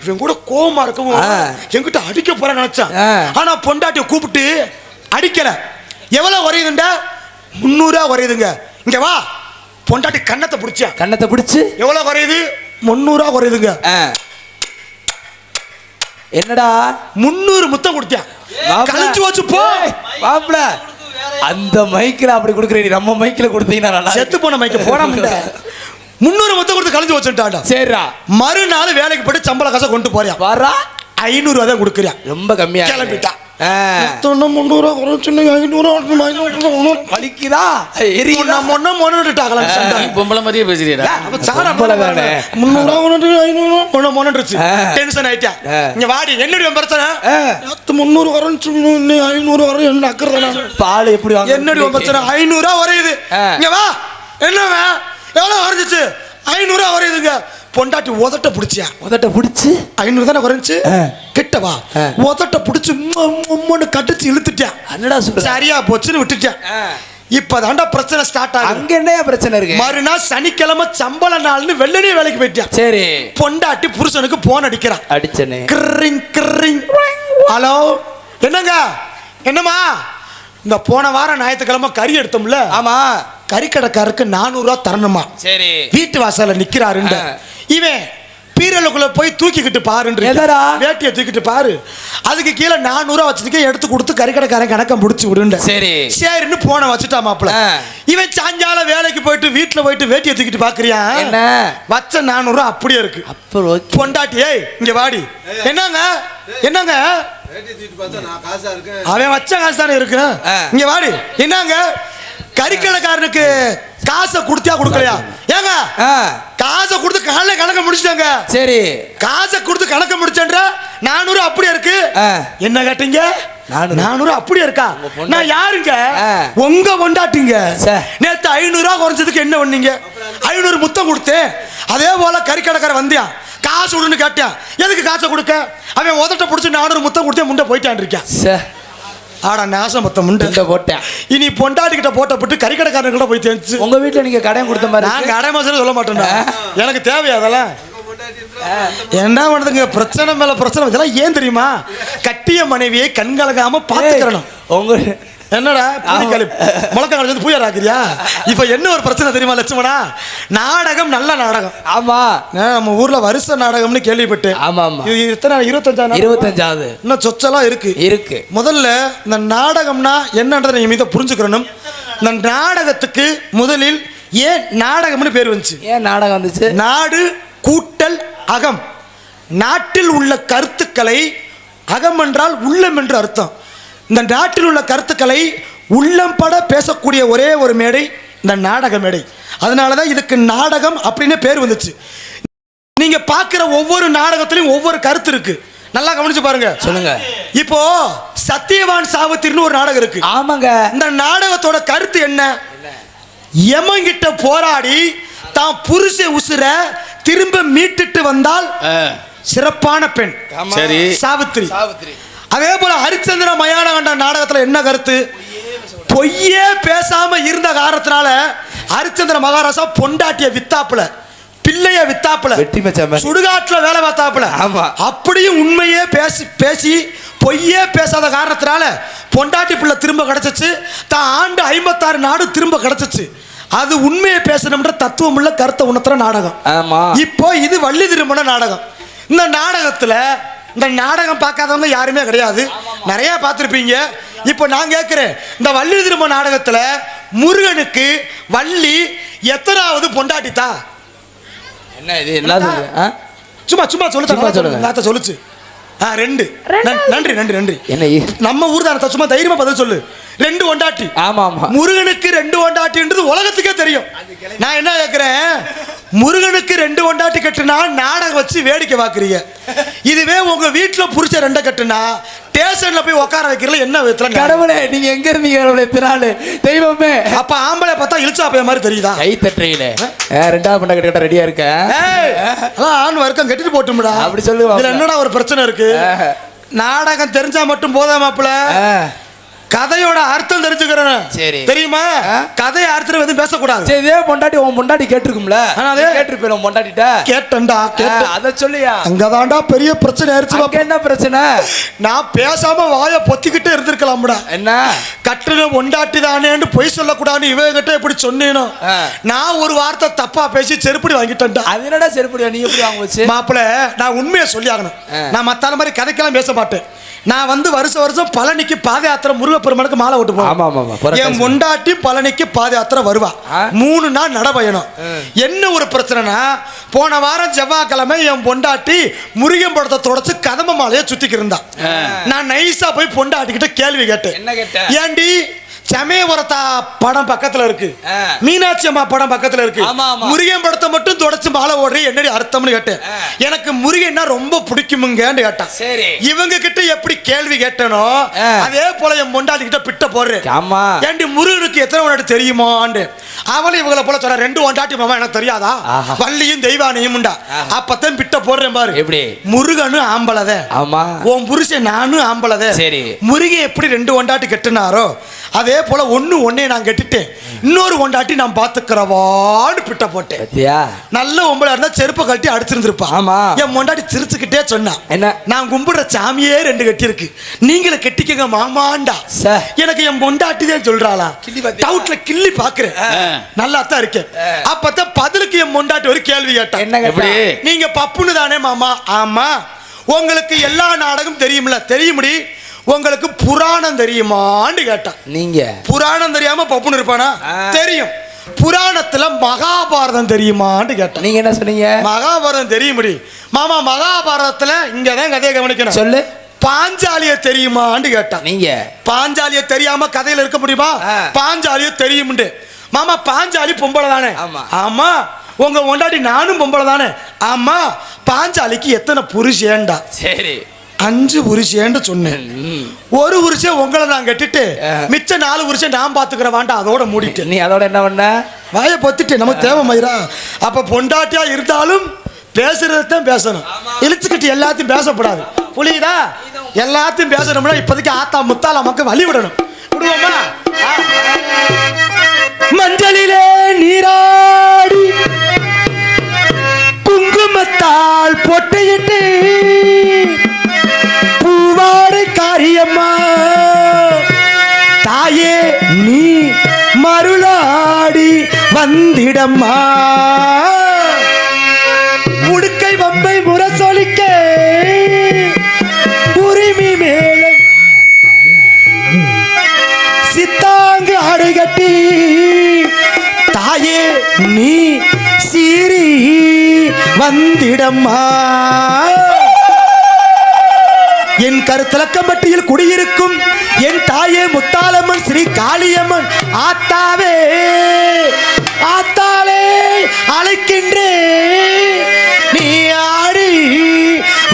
இவன் கூட கோவமா இருக்கவும் என்கிட்ட அடிக்க போற நினைச்சான். ஆனா பொண்டாட்டியை கூப்பிட்டு அடிக்கல. எவ்வளவு குறையுதுண்டா? 300 ரூபா குறையுதுங்க. இங்க வா. பொண்டாட்டி கண்ணத்தை பிடிச்சா, கண்ணத்தை பிடிச்சு எவ்வளவு குறையுது? 300 ரூபா குறையுதுங்க. என்னடா 300 முத்தம் கொடுத்தியா, கழிச்சு வச்சு போ மாப்ள. அந்த மைக்கில் அப்படி கொடுக்குறீங்க, நம்ம மைக்கில் கொடுத்தீங்கன்னா செத்து போன மைக்க போட முடியல. 300 முத்தம் கொடுத்து கழிச்சு வச்சுட்டாடா. சரிடா, மறுநாள் வேலைக்கு போயிட்டு சம்பள காசை கொண்டு போறியா, வர்றா 500 ரூபா தான் கொடுக்குறியா, ரொம்ப கம்மியா கிளம்பிட்டா. 300 ரூபா குறைச்சு 500 வலிக்குதா, பொம்பளை மாதிரியே பேசுறீங்க. 300 டென்ஷன் ஆயிட்டா. இங்க வாடி, என்னுடைய பிரச்சனை 300 குறைச்சு 500 வர என்ன அக்கறத பால் எப்படி என்னுடைய பிரச்சனை 500 ரூபா வரையுது. இங்க வா, என்னவா எவ்வளவு குறைஞ்சிச்சு? 500 ரூபா வரையுதுங்க. பொண்டாட்டி உதட்ட பிடிச்சியா, உதட்ட பிடிச்சி 500 தானே குறைஞ்சி, கிட்டவா உதட்ட பிடிச்சி கட்டிச்சு இழுத்துட்டேன். என்னடா சரியா போச்சுன்னு விட்டுட்டேன். இப்பதான்டா பிரச்சனை ஸ்டார்ட் ஆகும். அங்க என்ன பிரச்சனை இருக்கு? மறுநாள் சனிக்கிழமை சம்பள நாள்னு வெள்ளனே வேலைக்கு போயிட்டான். சரி, பொண்டாட்டி புருஷனுக்கு போன் அடிக்கிறான். அடிச்சனே கிரிங் கிரிங். ஹலோ, என்னங்க, என்னமா? இந்த போன வாரம் ஞாயிற்றுக்கிழமை கறி எடுத்தோம்ல, ஆமா, கறிக்கடைக்காரருக்கு 400 ரூபா தரணுமா. சரி, வீட்டு வாசல்ல நிக்கிறாருண்ட. இவன் பீரலுக்குள்ள போய் தூக்கிக்கிட்டு பாருன்ற, வேட்டியை தூக்கிட்டு பாரு, அதுக்கு கீழே 400 ரூபா வச்சிருக்க, எடுத்து கொடுத்து கறிக்கடைக்காரன் கணக்கம் முடிச்சு விடுண்ட. சரி சரின்னு போன வச்சுட்டா மாப்பிள்ள. இவன் சாயங்காலம் வேலைக்கு போயிட்டு வீட்டுல போயிட்டு வேட்டியை தூக்கிட்டு பாக்குறியா, என்ன வச்ச 400 ரூபா அப்படியே இருக்கு. பொண்டாட்டி ஏய் இங்க வாடி, என்னங்க என்னங்க, அவன் வச்ச காசு தானே இருக்கு, இங்க வாடி. என்னங்க, கறிக்கடைக்காரனுக்கு காசை கொடுத்தியா கொடுக்கலையா? ஏங்க காசை கொடுத்து காலைல கணக்க முடிச்சிட்டாங்க. சரி, காசை கொடுத்து கணக்க முடிச்சேன்ற 400 அப்படியே இருக்கு. என்ன கேட்டீங்க? 400 அப்படியே இருக்கா? நான் யாருங்க? உங்க பொண்டாட்டிங்க. நேத்து 500 ரூபா குறைஞ்சதுக்கு என்ன பண்ணீங்க? 500 முத்தம் கொடுத்தேன். அதே போல கறிக்கடைக்காரன் வந்தியா, காசு விடுன்னு கேட்டேன். எதுக்கு காசை கொடுக்க? அவன் உதட்ட பிடிச்சி 400 முத்தம் கொடுத்தேன், முண்டை போயிட்டான் இருக்கேன். ஆடா நாசம் மொத்தம் முண்டை போட்டேன். இனி பொண்டாட்டி கிட்ட போட்டு கறிக்கடைக்காரங்கிட்ட போய் தேய்ச்சு. உங்க வீட்டுல நீங்க கடை கொடுத்த மாதிரி நான் கடை மாசம் சொல்ல மாட்டேன், எனக்கு தேவையா அதெல்லாம்? என்ன பண்ணுதுங்க, பிரச்சனை மேல பிரச்சனை. இதெல்லாம் ஏன் தெரியுமா? கட்டிய மனைவியை கண்கலகாம பாத்துக்கிறணும். உங்க என்னடா முழக்க பூயராக்குறியா? இப்ப என்ன ஒரு பிரச்சனை தெரியுமா லட்சுமணா? நாடகம் நல்ல நாடகம். ஆமா, நம்ம ஊர்ல வருஷ நாடகம்னு கேள்விப்பட்டேன். ஆமா ஆமா, இது எத்தனை 25வது இன்னும் சொச்செல்லாம் இருக்கு இருக்கு. முதல்ல இந்த நாடகம்னா என்னன்றதை நீங்க மீத புரிஞ்சுக்கணும். இந்த நாடகத்துக்கு முதலில் ஏன் நாடகம்னு பேர் வந்துச்சு? ஏன் நாடகம் வந்துச்சு? நாடு கூட்டல் அகம். நாட்டில் உள்ள கருத்துக்களை, அகம் என்றால் உள்ளம் என்று அர்த்தம். இந்த நாட்டில் உள்ள கருத்துக்களை உள்ளம் பட பேசக்கூடிய ஒரே ஒரு மேடை இந்த நாடக மேடை. அதனாலதான் இதுக்கு நாடகம் அப்படின்னு பேர் வந்துச்சு. நீங்க பார்க்கிற ஒவ்வொரு நாடகத்திலும் ஒவ்வொரு கருத்து இருக்கு, நல்லா கவனிச்சு பாருங்க. சொல்லுங்க. இப்போ சத்தியவான் சாவித்திரின்னு ஒரு நாடகம் இருக்கு. ஆமாங்க. இந்த நாடகத்தோட கருத்து என்ன? யமங்கிட்ட போராடி தான் புருஷ உசுர திரும்ப மீட்டுட்டு வந்தால் சிறப்பான பெண். சரி, சாவித்திரி. அதே போல ஹரிச்சந்திர மயான கண்ட நாடகத்துல என்ன கருத்து? பொய்யே பேசாம இருந்த காரணத்தினால ஹரிச்சந்திர மகாராஜா பொண்டாட்டிய வித்தாப்புல, பிள்ளைய வித்தாப்புல, சுடுகாட்டுல வேலை பார்த்தாப்புல. அப்படியும் உண்மையே பேசி பேசி பொய்யே பேசாத காரணத்தினால பொண்டாட்டி பிள்ளை திரும்ப கிடைச்சிச்சு. தான் ஆண்டு 56 நாடு திரும்ப கிடைச்சிச்சு. அது உண்மையை பேசணும்ன்ற தத்துவம் உள்ள கருத்தை உணர்த்துற நாடகம். ஆமா. இப்போ இது வள்ளி திருமண நாடகம். இந்த நாடகத்துல இந்த நாடகம் பார்க்காதவங்க யாருமே கிடையாது, நிறைய பார்த்துருப்பீங்க. இப்போ நான் கேட்கிறேன், இந்த வள்ளி திருமண நாடகத்துல முருகனுக்கு வள்ளி எத்தனாவது பொண்டாட்டித்தா? என்ன இது என்ன? சும்மா சும்மா சொல்லுங்க. சொல்லுச்சு. ரெண்டு. நன்றி நன்றி நன்றி. என்ன நம்ம ஊர் தான், சும்மா தைரியமா பதில் சொல்லு. 2 பொண்டாட்டி. ஆமா ஆமா. முருகனுக்கு 2 பொண்டாட்டின்றது உலகத்துக்கே தெரியும். நான் என்ன கேட்கிறேன், முருகனுக்கு 2 பொண்டாட்டி கட்டுனா நாடகம் வச்சு வேடிக்கை பார்க்குறீங்க. இதுவே உங்க வீட்டுல புருஷ 2 கட்டுனா ஸ்டேஷன்ல போய் உட்கார வைக்கிறதுல என்ன விதத்துல? கடவுளே, நீங்க எங்க இருந்தீங்க கடவுளே? திராளு தெய்வமே. அப்ப ஆம்பளை பார்த்தா இழுச்சா போய் மாதிரி தெரியுதா? கை தட்டுறீல 2வது பொண்டாட்டி கட்ட ரெடியா இருக்க. ஆண் வர்க்கம் கட்டிட்டு போட்டும்டா. அப்படி சொல்லுவா. இதுல என்னடா ஒரு பிரச்சனை இருக்கு? நாடகம் தெரிஞ்சா மட்டும் போதாமாப்புல, கதையோட அர்த்தம் தெரிஞ்சுக்கிறேன். சரி, தெரியுமா? கதையை அர்த்தம் எதுவும் பேசக்கூடாது. சரி, இதே பொண்டாட்டி உன் பொண்டாட்டி கேட்டிருக்கும்ல, கேட்டிருப்பேன். உன் பொண்டாட்டிட்ட கேட்டேன்டா. அத சொல்லியா? அங்கதான்டா பெரிய பிரச்சனை ஆயிடுச்சு. என்ன பிரச்சனை? நான் பேசாம வாயை பொத்திக்கிட்டே இருந்திருக்கலாம்டா. என்ன கட்டுன பொண்டாட்டி தானேன்னு பொய் சொல்லக்கூடாதுன்னு இவங்கிட்ட எப்படி சொன்னேனோ, நான் ஒரு வார்த்தை தப்பா பேசி செருப்படி வாங்கிட்டேன்டா. அது என்னடா செருப்படி? நீ எப்படி வாங்க வச்சு? மாப்பிள்ள, நான் உண்மையை சொல்லி ஆகணும். நான் மத்தால மாதிரி கதைக்கெல்லாம் பேச மாட்டேன். நான் வந்து வருஷம் பழனிக்கு பாத யாத்திரை முருகப்பெருமானுக்கு மாலை ஓட்டு போவேன். என் முண்டாட்டி பழனிக்கு பாத யாத்திரை வருவா. 3 நாள் நடபயணம். என்ன ஒரு பிரச்சனைனா, போன வாரம் செவ்வாய்க்கிழமை என் பொண்டாட்டி முருகன் படத்தை தொடச்சு கதம்ப மாலையை சுத்திக்கு இருந்தா. நான் நைஸா போய் பொண்டாட்டிக்கிட்ட கேள்வி கேட்டேன். என்ன கேட்டேன்? ஏண்டி சமயபுரத்தா படம் பக்கத்துல இருக்கு, மீனாட்சி அம்மா படம் பக்கத்துல இருக்கு, முருகன் படத்தை மட்டும் தொடச்சு மாலை ஓடுறீ, என்னடி அர்த்தம்னு கேட்டேன். எனக்கு முருகன்னா ரொம்ப பிடிக்குமுங்கன்னு கேட்டான். இவங்க கிட்ட எப்படி கேள்வி கேட்டனோ அதே போல என் பொண்டாட்டி கிட்ட பிட்ட போடுறேன். ஏண்டி முருகனுக்கு எத்தனை பொண்டாட்டி தெரியுமான்னு அவளும் இவங்களை போல சொல்ற. 2 பொண்டாட்டி மாமா எனக்கு தெரியாதா? வள்ளியும் தெய்வானையும் உண்டா. அப்பதான் பிட்ட போடுறேன் பாரு. எப்படி? முருகனும் ஆம்பளத, உன் புருஷன் நானும் ஆம்பளத. முருகன் எப்படி 2 பொண்டாட்டி கட்டுனாரோ அதே போல ஒன்னே நான் கட்டிட்டேன், இன்னொரு பொண்டாட்டி நான் பாத்துக்கிறவான்னு பிட்ட போட்டேன். நல்ல ஒம்பளா இருந்தா செருப்பை கட்டி அடிச்சிருந்திருப்பா. என் பொண்டாட்டி சிரிச்சுக்கிட்டே சொன்னா, என்ன நான் கும்பிடுற சாமியே 2 கட்டி இருக்கு, நீங்களே கட்டிக்கங்க மாமாண்டா. எனக்கு என் பொண்டாட்டி தான் சொல்றாளா? டவுட்ல கிள்ளி பாக்குறேன். நல்லா தான் இருக்கேன். அப்பதான் பதிலுக்கு என் பொண்டாட்டி ஒரு கேள்வி கேட்டா. என்ன? நீங்க பப்புன்னு தானே மாமா? ஆமா. உங்களுக்கு எல்லா நாடகம் தெரியும்ல? தெரியும்டி. உங்களுக்கு புராணம் தெரியுமான்னு கேட்டான். நீங்க புராணம் தெரியாம பப்புன்னு இருப்பானா? தெரியும். புராணத்துல மகாபாரதம் தெரியுமான்னு கேட்டான். நீங்க என்ன சொன்னீங்க? மகாபாரதம் தெரியும் மாமா. மகாபாரதத்துல இங்கதான் கதையை கவனிக்கணும். சொல்லு. பாஞ்சாலிய தெரியுமான்னு கேட்டான். நீங்க பாஞ்சாலிய தெரியாம கதையில இருக்க முடியுமா? பாஞ்சாலிய தெரியும் மாமா. பாஞ்சாலி பொம்பளை தானே? ஆமா. உங்க பொண்டாட்டி நானும் பொம்பளை தானே? ஆமா. பாஞ்சாலிக்கு எத்தனை புருஷேண்டா? சரி, 5 புருஷேன்னு சொன்னேன். ஒரு புருஷன் உங்களை நான் கட்டிட்டு மிச்ச 4 புருஷன் நான் பாத்துக்கிறவான்டா. அதோட மூடிட்டு நீ அதோட என்ன பண்ண? வாயை பொத்திட்டு நமக்கு தேவை மயிரா. அப்ப பொண்டாட்டியா இருந்தாலும் பேசுறதான் பேசணும், இழுச்சுக்கிட்டு எல்லாத்தையும் பேசக்கூடாது. புரியுதா? எல்லாத்தையும் பேசணும்னா இப்போதைக்கு ஆத்தா முத்தால நமக்கு வழி விடணும். விடுவோமா? மஞ்சளிலே நீராடி குங்குமத்தால் பொட்டையிட்டு பூவாடு காரியம்மா தாயே நீ மருளாடி வந்திடம்மா. முடுக்கை வம்பை முரசொலிக்க உரிமை மேலும் சித்தாங்கு அடைகட்டி தாயே நீ சீரி வந்திடம்மா. என் கருத்தலக்கம்பட்டியில் குடியிருக்கும் என் தாயே முத்தாலம்மன் ஸ்ரீ காளியம்மன் ஆத்தாவே ஆத்தாலே அழைக்கின்றே நீ ஆடி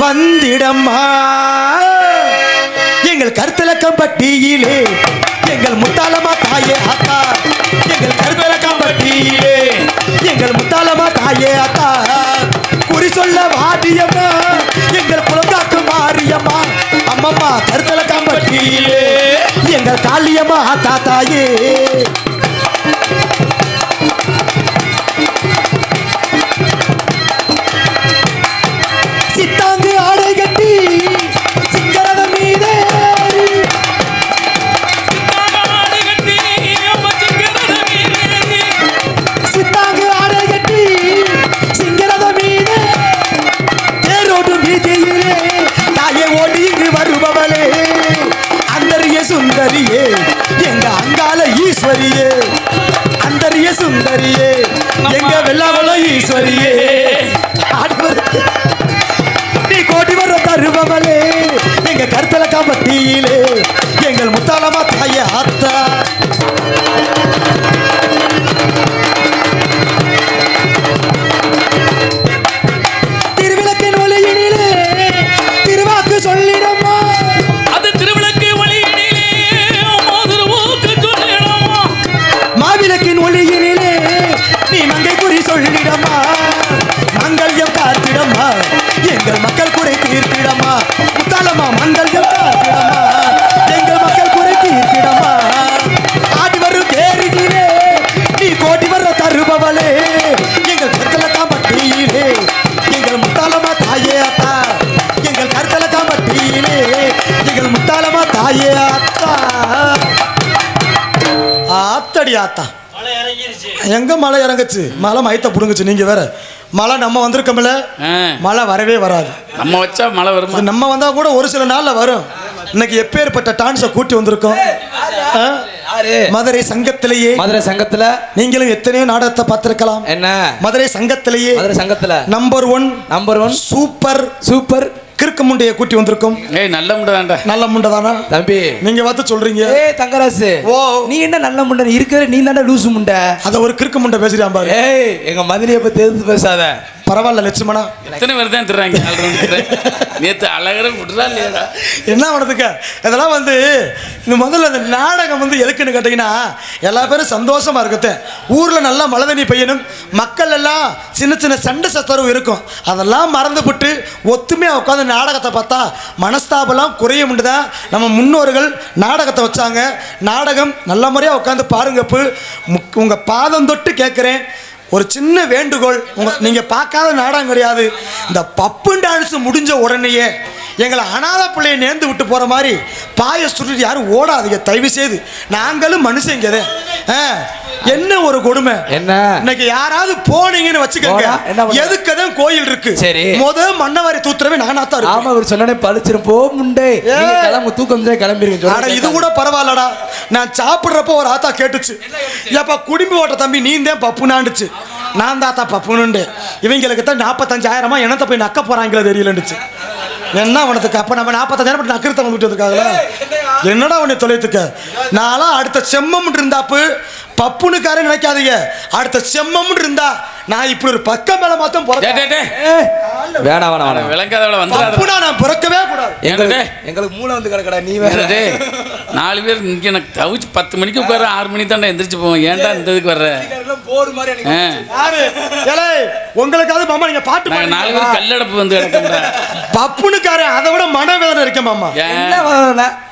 வந்திடம்மா. எங்கள் கருத்தலக்கம்பட்டியிலே எங்கள் முத்தாலம்மா தாயே ஆத்தா, எங்கள் கருத்தலக்கம்பட்டியிலே எங்கள் முத்தாலம்மா தாயே ஆத்தா, குறி சொல்ல வாடியம்மா எங்கள் குலங்காக்கு மாரியம்மா அம்மம்மா கருத்தலக்கம்பட்டியிலே எங்கள் காளியம்மா ஆத்தா தாயே. சித்தாங்கு ஆடை கட்டி சிங்கரத மீதே மடியிலே எங்கள் முத்தாலமா தாயே ஆத்தா. திருவிளக்கின் ஒளியினிலே திருவாக்கு சொல்லிடமா. அது திருவிளக்கு ஒளியினிலே திருவாக்கு சொல்லிடமா. மாவிளக்கின் ஒளியினிலே நீ மங்கை குறி சொல்லிடமா. மங்கள்யம் காத்திடமா எங்கள் மக்கள் குறை தீர்த்திடமா. முத்தாலமா மங்கள்யம் காத்திடமா எங்கள் மக்கள் குறை தீர்த்திடமா. ஆடி வரும் தேரினிலே நீ கோடி வர தருபவளே எங்கள் கருத்தல காம்பட்டியிலே எங்கள் முத்தாலமா தாயே அத்தா. எங்கள் கருத்தல காம்பட்டியிலே எங்கள் முத்தாலமா தாயே அத்தா. ஆத்தடி ஆத்தா. எங்க மழை இறங்குச்சு? மழை மயத்தை புடுங்குச்சு. நீங்க வேற மழை நம்ம வந்திருக்கோம்ல, மழை வரவே வராது. நம்ம வச்சா மழை வரும். நம்ம வந்தா கூட ஒரு சில நாள்ல வரும். இன்னைக்கு எப்பேற்பட்ட டான்ஸை கூட்டி வந்திருக்கோம். மதுரை சங்கத்திலேயே, மதுரை சங்கத்துல நீங்களும் எத்தனையோ நாடகத்தை பார்த்திருக்கலாம். என்ன மதுரை சங்கத்திலேயே மதுரை சங்கத்துல நம்பர் ஒன் சூப்பர் கிறுக்கு முண்டையை கூட்டி வந்திருக்கோம். ஏய் நல்ல முண்டை தான்டா. நல்ல முண்டை தானா தம்பி? நீங்க வந்து சொல்றீங்க. ஏய் தங்கராசு, ஓ நீ என்ன நல்ல முண்டை இருக்கிற? நீ தானே லூசு முண்டை. அத ஒரு கிறுக்கு முண்டை பேசுறியா பாரு. ஏய் எங்க மதுரையை பத்தி எதிர்த்து பேசாத. பரவாயில்ல லட்சுமணா. எத்தனை பேர் தான் திட்டுறாங்க நேற்று அழகர விடுறா இல்லையா? என்ன பண்ணுறதுக்க இதெல்லாம் வந்து இந்த முதல்ல அந்த நாடகம் வந்து எதுக்குன்னு கேட்டிங்கன்னா எல்லா பேரும் சந்தோஷமாக இருக்கத்த. ஊரில் நல்லா மழை தண்ணி பெய்யணும், மக்கள் எல்லாம் சின்ன சின்ன சண்டை சத்தரவு இருக்கும், அதெல்லாம் மறந்துவிட்டு ஒத்துமையாக உட்காந்து நாடகத்தை பார்த்தா மனஸ்தாபெல்லாம் குறைய முடியுதான். நம்ம முன்னோர்கள் நாடகத்தை வச்சாங்க. நாடகம் நல்ல முறையாக உட்காந்து பாருங்கப்பு. உங்கள் பாதம் தொட்டு கேட்குறேன், ஒரு சின்ன வேண்டுகோள். நீங்கள் பார்க்காத நாடகம் கிடையாது. இந்த பப்பு டான்ஸ் முடிஞ்ச உடனேயே எங்களை அனாத பிள்ளையை நேர்ந்து விட்டு போகிற மாதிரி பாய சுருட்டி யாரும் ஓடாதீங்க தயவு செய்து. நாங்களும் மனுஷங்க. என்ன ஒரு கொடுமை. என்ன இன்னைக்கு யாராவது போனீங்கன்னு வச்சுக்கோங்க, எதுக்குதான் கோயில் இருக்கு. சரி மன்னவாரி தூத்துறவே நானாத்தான் இருக்கு. ஆமா அவர் சொன்னே பழிச்சிரும் போ முண்டே. கிளம்பு தூக்கம் கிளம்பிருங்க. இது கூட பரவாயில்லடா. நான் சாப்பிட்றப்போ ஒரு ஆத்தா கேட்டுச்சு, ஏப்பா குடும்பி ஓட்ட தம்பி நீ தான் பப்புனாண்டுச்சு. நான் தாத்தா பப்புனுண்டு. இவங்களுக்கு தான் 45,000 என்னத்தை போய் நக்க போறாங்களோ தெரியலண்டுச்சு. என்ன உனத்துக்கு அப்ப நம்ம 45,000 நக்கிருத்த வந்துட்டு இருக்காங்களா? என்னடா உன்னை தொலைத்துக்க. நான்லாம் அடுத்த செம்மம் இருந்தாப்பு பப்புனுக்காரே நினைக்காதீங்க. அடுத்த செம்மம் இருந்தா நான் இப்படி ஒரு பக்கம் மேல மாத்தம் வேணாம் விளங்காதவள வந்து நான் பிறக்கவே கூடாது. எங்களுக்கு மூளை வந்து கிடக்கடா. நீ வேற 4 பேர் இங்க எனக்கு தவிச்சு 10 மணிக்கு உட்கார 6 மணிக்கு தாண்டா எந்திரிச்சு போவோம். ஏன்டா இந்த இதுக்கு வர்ற உங்களுக்காவது மாமா நீங்க பாட்டு 4 பேர் கல்லடப்பு வந்து கிடக்கும்டா. பப்புனுக்காரன் அதை விட மனவேதனை இருக்கேன் மாமா.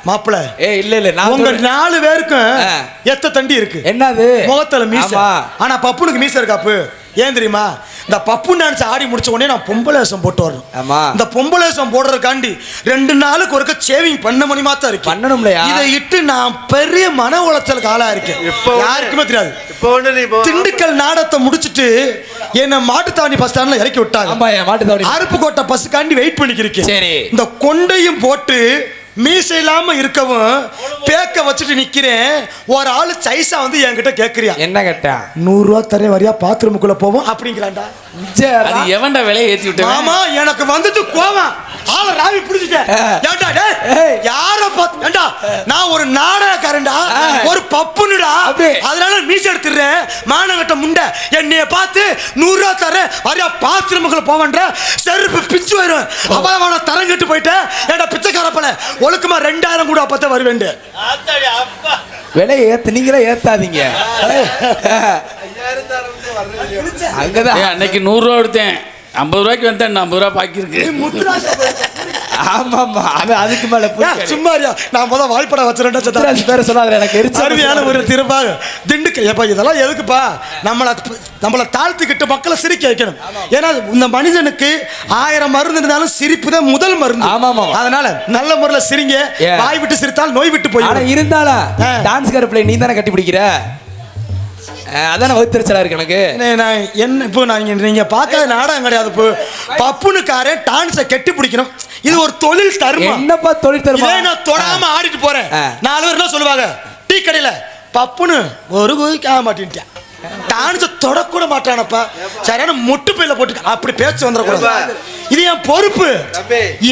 மாப்பிள்ள இல்ல உங்க 4 பேருக்கும் எத்த தண்டி இருக்கு. என்னது முகத்துல மீசை. ஆனா பப்புனுக்கு மீசை இருக்காப்பு. ஏன் தெரியுமா? இந்த பப்பு டான்ஸ் ஆடி முடிச்ச உடனே நான் பொம்பளேசம் போட்டு வரணும். இந்த பொம்பளேசம் போடுறதுக்காண்டி 2 நாளுக்கு ஒருக்க சேவிங் பண்ண மணி மாத்தான் இருக்கு. பண்ணணும்லையா? இதை இட்டு நான் பெரிய மன உளைச்சலுக்கு ஆளா இருக்கேன். யாருக்குமே தெரியாது. திண்டுக்கல் நாடகத்தை முடிச்சுட்டு என்ன மாட்டுத்தாவணி பஸ் ஸ்டாண்ட்ல இறக்கி விட்டாங்க. அருப்புக்கோட்டை பஸ்ஸுக்காண்டி வெயிட் பண்ணிக்கிறேன். இந்த கொண்டையும் போட்டு மீசை இல்லாம இருக்கவும் பேக்க வச்சுட்டு நிக்கிறேன். ஒரு ஆளு சைஸா வந்து என்கிட்ட கேக்குறியா? என்ன கேட்டா? 100 ரூபா தரேன் வரியா பாத்ரூமுக்குள்ள போவோம் அப்படிங்கிறான்டா. அது எவன்டா விலையை ஏத்தி விட்டு? ஆமா எனக்கு வந்துட்டு கோவம். ஆள ராவி புடிச்சிட்டேன். ஏண்டா டேய் யார பாத்து ஏண்டா நான் ஒரு நாடகக்காரன்டா, ஒரு பப்புனுடா. அதனால மீசை எடுத்துறேன். மானங்கட்ட முண்டை என்னைய பார்த்து 100 ரூபா தரேன் வரியா பாத்ரூமுக்குள்ள போவன்ற செருப்பு பிச்சு வரும். அவளவான தரம் கெட்டு போயிட்டேன். ஏண்டா பிச்சைக்காரப்பல ஒழுக்கமா 2000 கூட அப்பத்த வருவேன். விலை நீங்களே ஏத்தாதீங்க. அங்கதான் அன்னைக்கு 100 ரூபா எடுத்தேன். 50 ரூபாய்க்கு வந்தேன். 50 ரூபா பாக்கி இருக்கு. ஆமாமா அதுக்கு மேல சும்மாரியா நான் முதல் வாய்ப்பட வச்சிருந்தேன். பேர சொல்லாத எனக்கு எரிச்சரியான ஒரு திருப்பாக திண்டுக்கல். ஏப்பா இதெல்லாம் எதுக்குப்பா? நம்மளை தாழ்த்துக்கிட்டு மக்களை சிரிக்க வைக்கணும். ஏன்னா இந்த மனிதனுக்கு 1000 மருந்து இருந்தாலும் சிரிப்பு தான் முதல் மருந்து. ஆமாமா. அதனால நல்ல முறையில் சிரிங்க. வாய் விட்டு சிரித்தால் நோய் விட்டு போய். ஆனா இருந்தாலும் டான்ஸ் கருப்பிள்ளை நீ தானே கட்டி பிடிக்கிற. அதான வகுத்தறிச்சலா இருக்கு எனக்கு. என்ன இப்போ நீங்க பார்க்காத நாடகம் கிடையாது. இப்போ பப்புனுக்காரன் டான்ஸை கெட்டி பிடிக்கணும். இது ஒரு தொழில் தர்மம். என்னப்பா தொழில் தர்மம்? இதே நான் தொடாம ஆடிட்டு போறேன். 4 பேர் என்ன சொல்லுவாங்க? டீ கடையில பப்புனு ஒரு கோயிக்கு ஆக மாட்டேன்ட்டேன். டான்ஸ் தொடக்கூட மாட்டானப்பா. சரியான மொட்டு பையில போட்டு அப்படி பேச்சு வந்துடக்கூடாது. இது என் பொறுப்பு.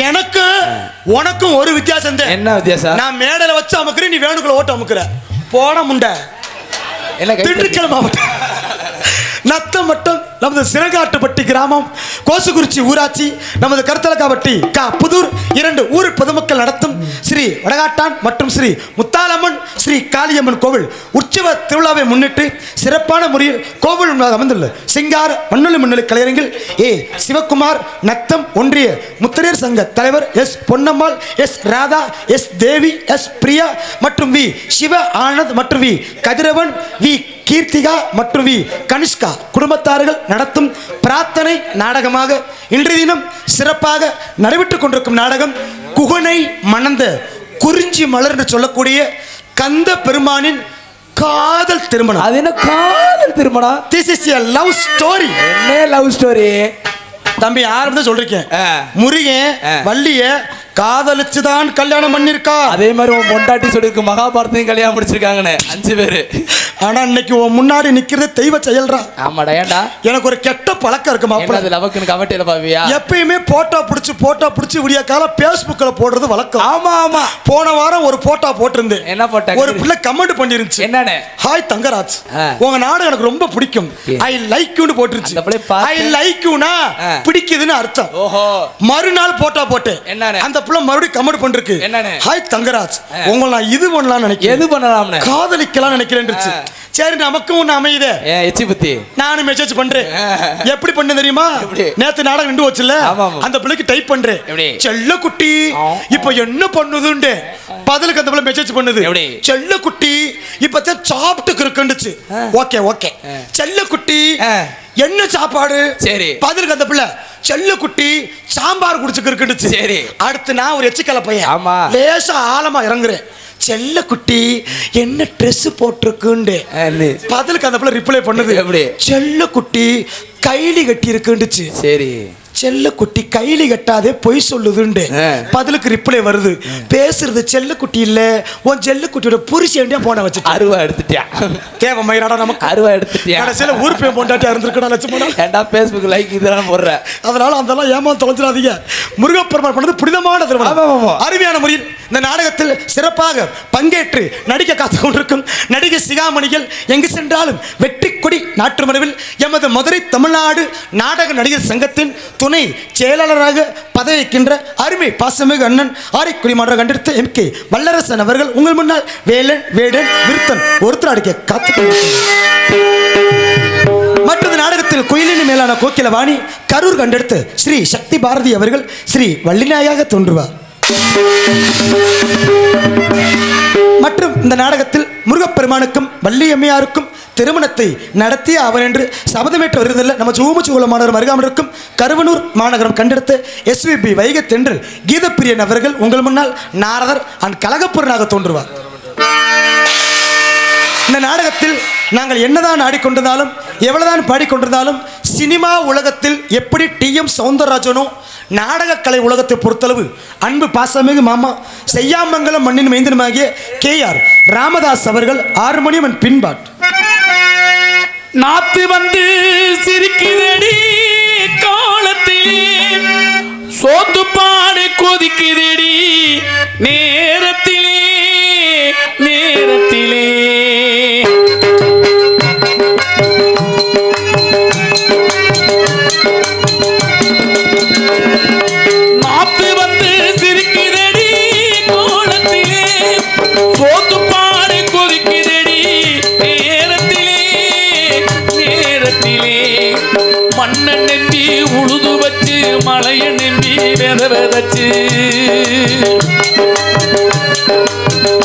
எனக்கு உனக்கும் ஒரு வித்தியாசம் தான். என்ன வித்தியாசம்? நான் மேடையில வச்சு அமுக்குறேன், நீ வேணுக்குள்ள ஓட்டு அமுக்குற. போட முண்டை. திண்டுக்கல் மாவட்டம் நத்தம் வட்டம் நமது சிறகாட்டுப்பட்டி கிராமம், கோசுகுறிச்சி ஊராட்சி, நமது கருத்தலக்காப்பட்டி புதூர் 2 ஊர் பொதுமக்கள் நடத்தும் ஸ்ரீ வடகாட்டான் மற்றும் ஸ்ரீ முத்தாலம்மன் ஸ்ரீ காளியம்மன் கோவில் உற்சவ திருவிழாவை முன்னிட்டு சிறப்பான முறையில் கோவில் அமைந்துள்ள சிங்கார மண்ணுளி கலைஞர்கள் சிவகுமார், நத்தம் ஒன்றிய முத்திரையர் சங்க தலைவர் S Ponnammal, S Radha, S Devi, S Priya மற்றும் வி சிவ ஆனந்த் மற்றும் வி கதிரவன், வி கீர்த்திகா மற்றும் வி கனிஷ்கா குடும்பத்தார்கள் நடத்தும் பிரார்த்தனை நாடகமாக இன்றைய தினம் சிறப்பாக நடைபெற்றுக் கொண்டிருக்கும் நாடகம் குகனை மணந்த குறிஞ்சி மலர் என்று சொல்லக்கூடிய கந்த பெருமானின் காதல் திருமணம். அது என்ன காதல் திருமணம்? This is a love story. என்ன லவ் ஸ்டோரி தம்பி? ஆரம்பத்தை சொல்றேன். முருகன் வள்ளிய காதலிச்சுதான் கல்யாணம் பண்ணிருக்கா. அதே மாதிரி உன் பொண்டாட்டி சொல்லிருக்கு மகாபாரத்தையும் கல்யாணம் முடிச்சிருக்காங்கன்னு 5 பேரு. ஆனா இன்னைக்கு உன் முன்னாடி நிக்கிறது தெய்வ செயல்றா. ஆமாடா. ஏன்டா? எனக்கு ஒரு கெட்ட பழக்கம் இருக்கு மாப்பிள்ளை. அது லவக்குன்னு கமெண்ட்ல பாவியா? எப்பயுமே போட்டோ பிடிச்சி விடிய காலம் Facebookல போடுறது வழக்கம். ஆமா ஆமா. போன வாரம் ஒரு போட்டோ போட்டிருந்தேன். என்ன போட்டோ? ஒரு பிள்ளை கமெண்ட் பண்ணிருந்துச்சு. என்னன்னு? ஹாய் தங்கராஜ், உங்க நாடகம் எனக்கு ரொம்ப பிடிக்கும், ஐ லைக் யூன்னு போட்டுருச்சு. ஐ லைக் யூனா பிடிக்குதுன்னு அர்த்தம். ஓஹோ. மறுநாள் போட்டோ போட்டு என்னன்னு அந்த பிள்ளை மறுபடியும் கமெண்ட் பண்ணிருக்கு. என்னன்னு? ஹாய் தங்கராஜ், உங்களை நான் இது பண்ணலாம் நினைக்கிறேன். எது பண்ணலாம்னு? காதலிக்கலாம் நினைக்கிறேன். சரி, நமக்கும் ஒண்ணு அமையுது. எச்சி பத்தி நானும் மெசேஜ் பண்றேன். எப்படி பண்ண தெரியுமா? நேத்து நாடகம் நின்று வச்சுல, அந்த பிள்ளைக்கு டைப் பண்றேன், செல்ல குட்டி இப்ப என்ன பண்ணுதுன்னு. பதிலுக்கு அந்த பிள்ளை மெசேஜ் பண்ணுது, செல்ல குட்டி இப்ப சாப்பிட்டு இருக்குண்டுச்சு. Okay okay. செல்ல குட்டி என்ன சாப்பாடு? சரி. பதிலுக்கு அந்த பிள்ளை செல்ல குட்டி சாம்பார் குடிச்சுக்கு இருக்குண்டுச்சு. சரி. அடுத்து நான் ஒரு எச்சிக்கல பையன் லேசா ஆழமா இறங்குறேன், செல்ல குட்டி என்ன ட்ரெஸ் போட்டிருக்குன்னு. பதிலுக்கு அந்த பிள்ளை ரிப்ளை பண்ணுது, செல்ல குட்டி கைலி கட்டி இருக்குண்டுச்சு. சரி. செல்ல குட்டி கைலி கட்டாதே பொய் சொல்லுதுண்டு. பதிலுக்கு ரிப்ளை வருது, பேசுறது செல்ல குட்டி இல்ல, உன் செல்ல குட்டியோட புருஷன் போன வச்சு அருவா எடுத்துட்டியா. தேவை மயிராடா நமக்கு அருவா எடுத்துட்டியா. கடைசியில ஊர் பேர் போண்டாட்டியா இருந்திருக்கா லட்சம். ஏண்டா Facebook லைக் இதெல்லாம் போடுற? அதனால அதெல்லாம் ஏமா தொலைஞ்சிடாதீங்க. முருகப்பெருமான் பண்ணது புனிதமான திருமணம். அருமையான முறையில் இந்த நாடகத்தில் சிறப்பாக பங்கேற்று நடிக்க காத்து கொண்டிருக்கும் நடிகை சிகாமணிகள் எங்கு சென்றாலும் வெற்றி கொடி நாட்டு மரபில் எமது மதுரை தமிழ்நாடு நாடக நடிகர் சங்கத்தின் துணை செயலாளராக பதவிக்கின்ற அருமை பாசமிகு அண்ணன் ஆரைக்குடி மாநகர கண்டிருத்த MK வல்லரசன் அவர்கள் உங்கள் முன்னால் வேலன் வேடன் விருத்தன் ஒருத்தர் அடிக்க காத்து. மற்றொரு நாடகத்தில் குயிலின் மேலான கோக்கிலவாணி கரூர் கண்டெடுத்து ஸ்ரீ சக்தி பாரதி அவர்கள் ஸ்ரீ வள்ளிநாயாக தோன்றுவார். மற்றும் இந்த நாடகத்தில் முருகப்பெருமானுக்கும் வள்ளியம்மையாருக்கும் திருமணத்தை நடத்திய அவர் என்று சபதமேற்ற வருவதில்லை. நம்ம சூமுச்சுகுல மாநகரம் அருகாமல் இருக்கும் கருவனூர் மாநகரம் கண்டெடுத்த SVB வைகத்தென்று கீதப்பிரியன் அவர்கள் உங்கள் முன்னால் நாரதர் அண்ட் கலகப்புறனாக தோன்றுவார். இந்த நாடகத்தில் நாங்கள் என்னதான் ஆடிக்கொண்டிருந்தாலும் எவ்வளவுதான் பாடிக்கொண்டிருந்தாலும் சினிமா உலகத்தில் எப்படி TM சௌந்தரராஜனோ நாடகக்கலை உலகத்தை பொறுத்தளவு அன்பு பாசமிகு மாமா செய்யாமங்கலம் மண்ணின் மைந்தனுமாகிய KR ராமதாஸ் அவர்கள் ஹார்மோனியம் பின்பாட். நாத்து வந்து சிரிக்குதடி காலத்திலே, சோத்து பாடு கொதிக்குதடி நேரத்திலே நேரத்திலே. நாத்து வந்து சிரிக்குதடி கோலத்திலே, சோத்து பாடு கொதிக்குதடி நேரத்திலே நேரத்திலே. மண்ணை நெம்பி உழுது வச்சு மலையை நெம்பி வெத வெதச்சு,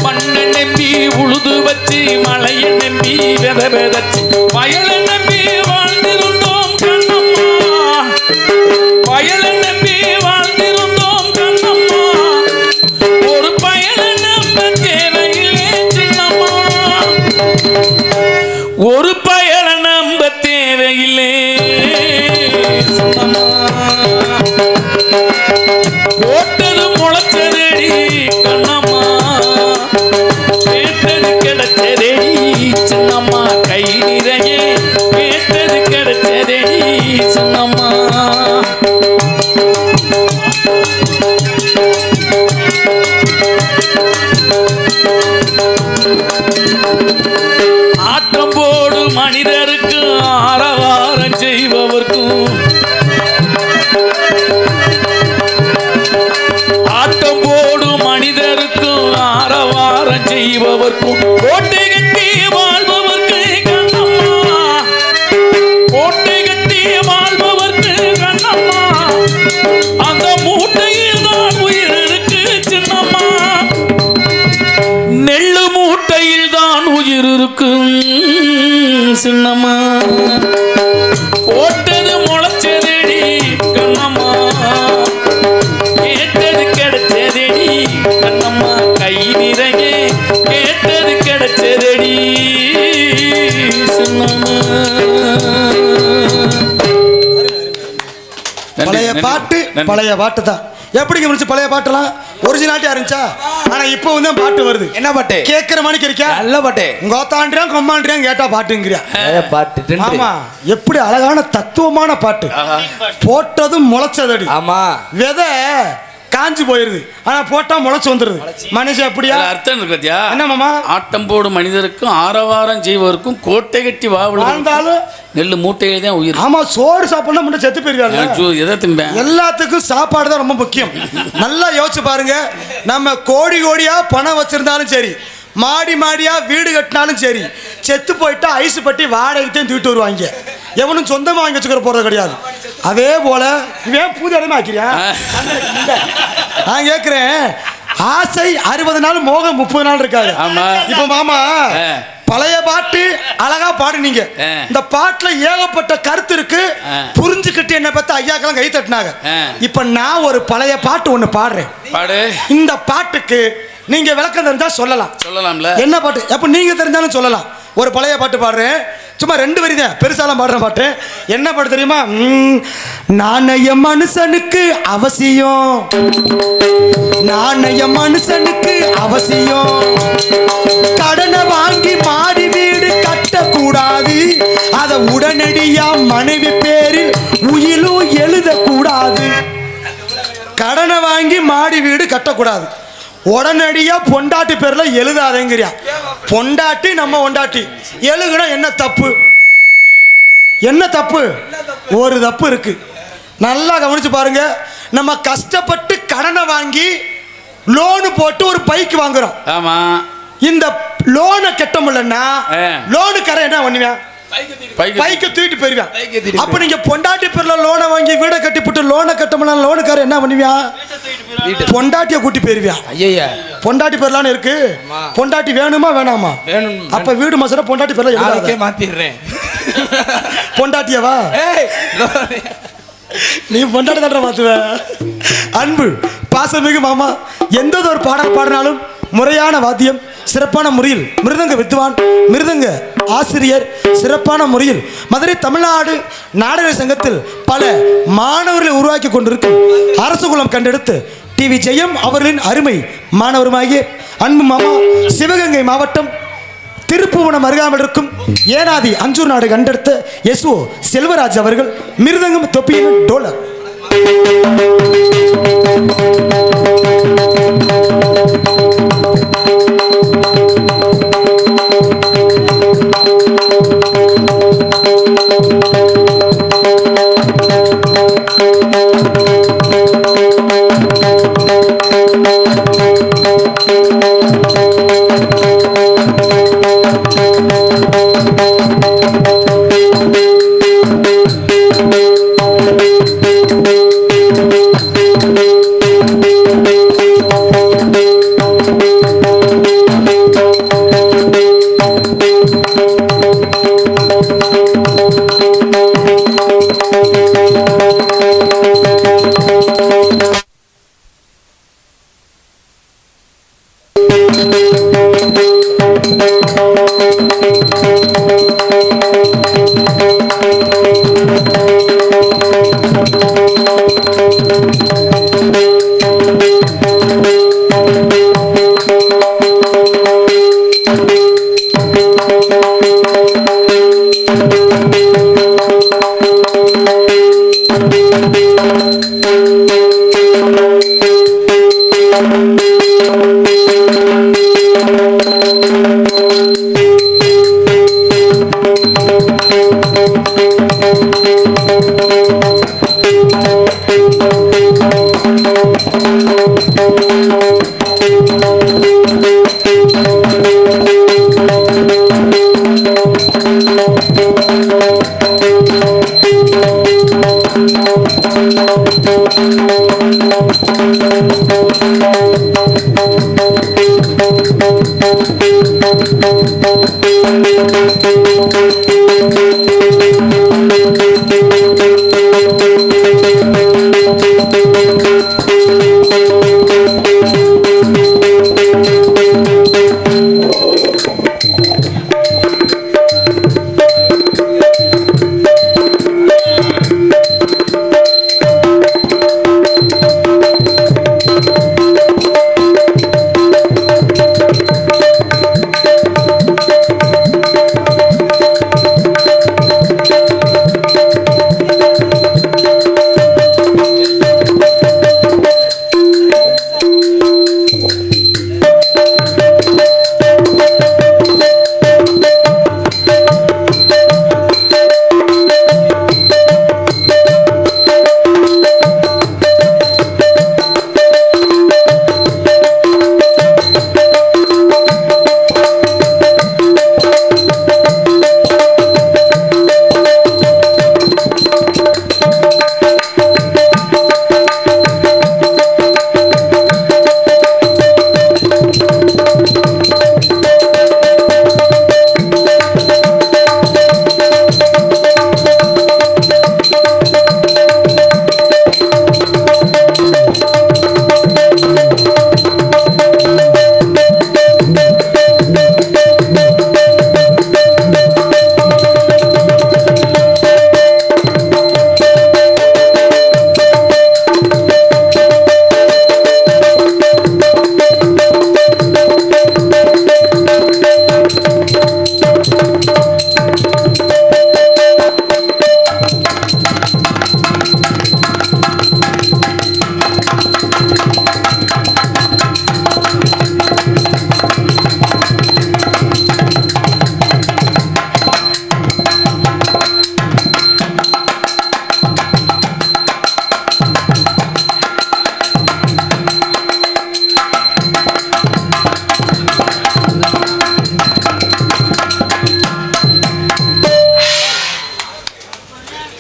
மண்ணை நெம்பி உழுது வச்சு மலையை நெம்பி வெத வெதச்சு, வயலை நம்பி வாழ்ந்திருந்தோம் கண்ணம்மா, வயலை நம்பி வாழ்ந்திருந்தோம் கண்ணம்மா, ஒரு பயலை நம்ப தேவையில்லை சின்னம்மா, ஒரு பயலை நம்ப தேவையில்லை சின்னம்மா. போட்டது முளைச்சதடி கண்ணம்மா, கேட்டது கிடைச்சதடி சின்னம்மா, கை நிறைய செய்பவர்க்கும் கோட்டை கட்டி வாழ்பவர்க்கு கண்ணம்மா, கோட்டை கட்டி வாழ்பவர்க்கு கண்ணம்மா, அந்த மூட்டையில் தான் உயிர் இருக்கு சின்னம்மா, நெல்லு மூட்டையில் தான் உயிர் இருக்கு சின்னம்மா, போட்டது முளைச்சதடி கண்ணம்மா, கேட்டது கிடைச்சதடி கண்ணம்மா, கை நிறைய கேட்டது கிடைச்சதடி சின்னம்மா. பழைய பாட்டு பழைய பாட்டு தான். எப்படிங்க இருந்துச்சு பழைய பாட்டுலாம்? ஒரிஜினாலிட்டியா இருந்துச்சா? ஆனா இப்போ வந்து பாட்டு வருது. என்ன பாட்டு? கேட்கிற மணிக்கு இருக்கா? நல்ல பாட்டு. கோத்தாண்டியான் கொம்மாண்டியான் கேட்டா பாட்டுங்கிறியா? பாட்டு. ஆமா, எப்படி அழகான தத்துவமான பாட்டு. போட்டதும் முளைச்சதடி. ஆமா, விதை காஞ்சி போயிருது, ஆனா போட்டா முளைச்சு வந்துருது. மனுஷன் அப்படியா? அர்த்தம் இருக்கு பாத்தியா? என்ன மாமா? ஆட்டம் போடும் மனிதருக்கும் ஆரவாரம் செய்வதற்கும் கோட்டை கட்டி வாழ்ந்தாலும் நெல்லு மூட்டையில தான் உயிர். ஆமா, சோறு சாப்பிடணும் முன்ன செத்து போயிருக்காங்க. எதை திம்பேன்? எல்லாத்துக்கும் சாப்பாடு தான் ரொம்ப முக்கியம். நல்லா யோசிச்சு பாருங்க. நம்ம கோடி கோடியா பணம் வச்சிருந்தாலும் சரி, மாடி மாடியா வீடு கட்டினாலும் சரி, செத்து போயிட்டா ஐஸ் பட்டி வாடகைத்தையும் தூக்கிட்டு வருவாங்க. எவனும் சொந்தமாக வாங்கி வச்சுக்கிற போறது கிடையாது. அதே போல இவன் பூஜை ஆக்கிறியா? நான் கேட்கிறேன், ஆசை 60 நாள், மோகம் 30 நாள் இருக்காது. இப்ப மாமா பழைய பாட்டு அழகா பாடுனீங்க. இந்த பாட்டுல ஏகப்பட்ட கருத்து இருக்கு. புரிஞ்சுக்கிட்டு என்ன பார்த்து ஐயாக்கெல்லாம் கை தட்டினாங்க. இப்ப நான் ஒரு பழைய பாட்டு ஒண்ணு பாடுறேன். பாடு. இந்த பாட்டுக்கு நீங்க விளக்கம் தெரிஞ்சா சொல்லலாம். சொல்லலாம்ல. என்ன பாட்டு? அப்ப நீங்க தெரிஞ்சாலும் சொல்லலாம். ஒரு பழைய பாட்டு பாடுறேன், சும்மா 2 வரி தான், பெருசாலாம் பாடுற பாட்டு. என்ன பாட்டு தெரியுமா? நாணய மனுஷனுக்கு அவசியம், நாணய மனுஷனுக்கு அவசியம், கடனை வாங்கி மாடி வீடு கட்டக்கூடாது, அதை உடனடியா மனைவி பேரில் உயிலும் எழுதக்கூடாது. கடனை வாங்கி மாடி வீடு கட்டக்கூடாது, உடனடியா பொண்டாட்டி பேர்ல எழுதாதேங்கிறியா? பொண்டாட்டி நம்ம பொண்டாட்டி எழுதுனா என்ன தப்பு? என்ன தப்பு? ஒரு தப்பு இருக்கு. நல்லா கவனிச்சு பாருங்க. நம்ம கஷ்டப்பட்டு கடனை வாங்கி லோனு போட்டு ஒரு பைக் வாங்குறோம். ஆமா, இந்த லோனை கட்ட முடியலன்னா லோனுக்காரன் என்ன பண்ணுவேன்? பைக்கை தூக்கிட்டு போயிருவேன். அப்ப நீங்க பொண்டாட்டி பேர்ல லோனை வாங்கி வீடை கட்டி போட்டு லோனை கட்ட முடியல, லோனுக்காரன் என்ன பண்ணுவியா? பொண்டாட்டிய கூட்டி போயிருவியா? ஐயா, பொண்டாட்டி பேர்லான்னு இருக்கு. பொண்டாட்டி வேணுமா வேணாமா? வேணும். அப்ப வீடு மசர பொண்டாட்டி பேர்ல எழுதாதே. மாத்திடுறேன். பொண்டாட்டியவா? நீ பொண்டாட்டி தாண்டா மாத்துவ. அன்பு பாசமிகு மாமா, எந்த ஒரு பாடல் பாடினாலும் முறையான வாத்தியம், சிறப்பான முறையில் மிருதங்க வித்வான், மிருதங்க ஆசிரியர், சிறப்பான முறையில் மதுரை தமிழ்நாடு நாடக சங்கத்தில் பல மாணவர்களை உருவாக்கி கொண்டிருக்கும் அரசு குலம் கண்டெடுத்து டிவி ஜெயம் அவர்களின் அருமை மாணவருமாகிய அன்பு மாமா, சிவகங்கை மாவட்டம் திருப்புவனம் அருகாமல் இருக்கும் ஏனாதி அஞ்சூர் நாடு கண்டெடுத்த எஸ்ஓ செல்வராஜ் அவர்கள் மிருதங்கம் தொப்பியின் டோலர்.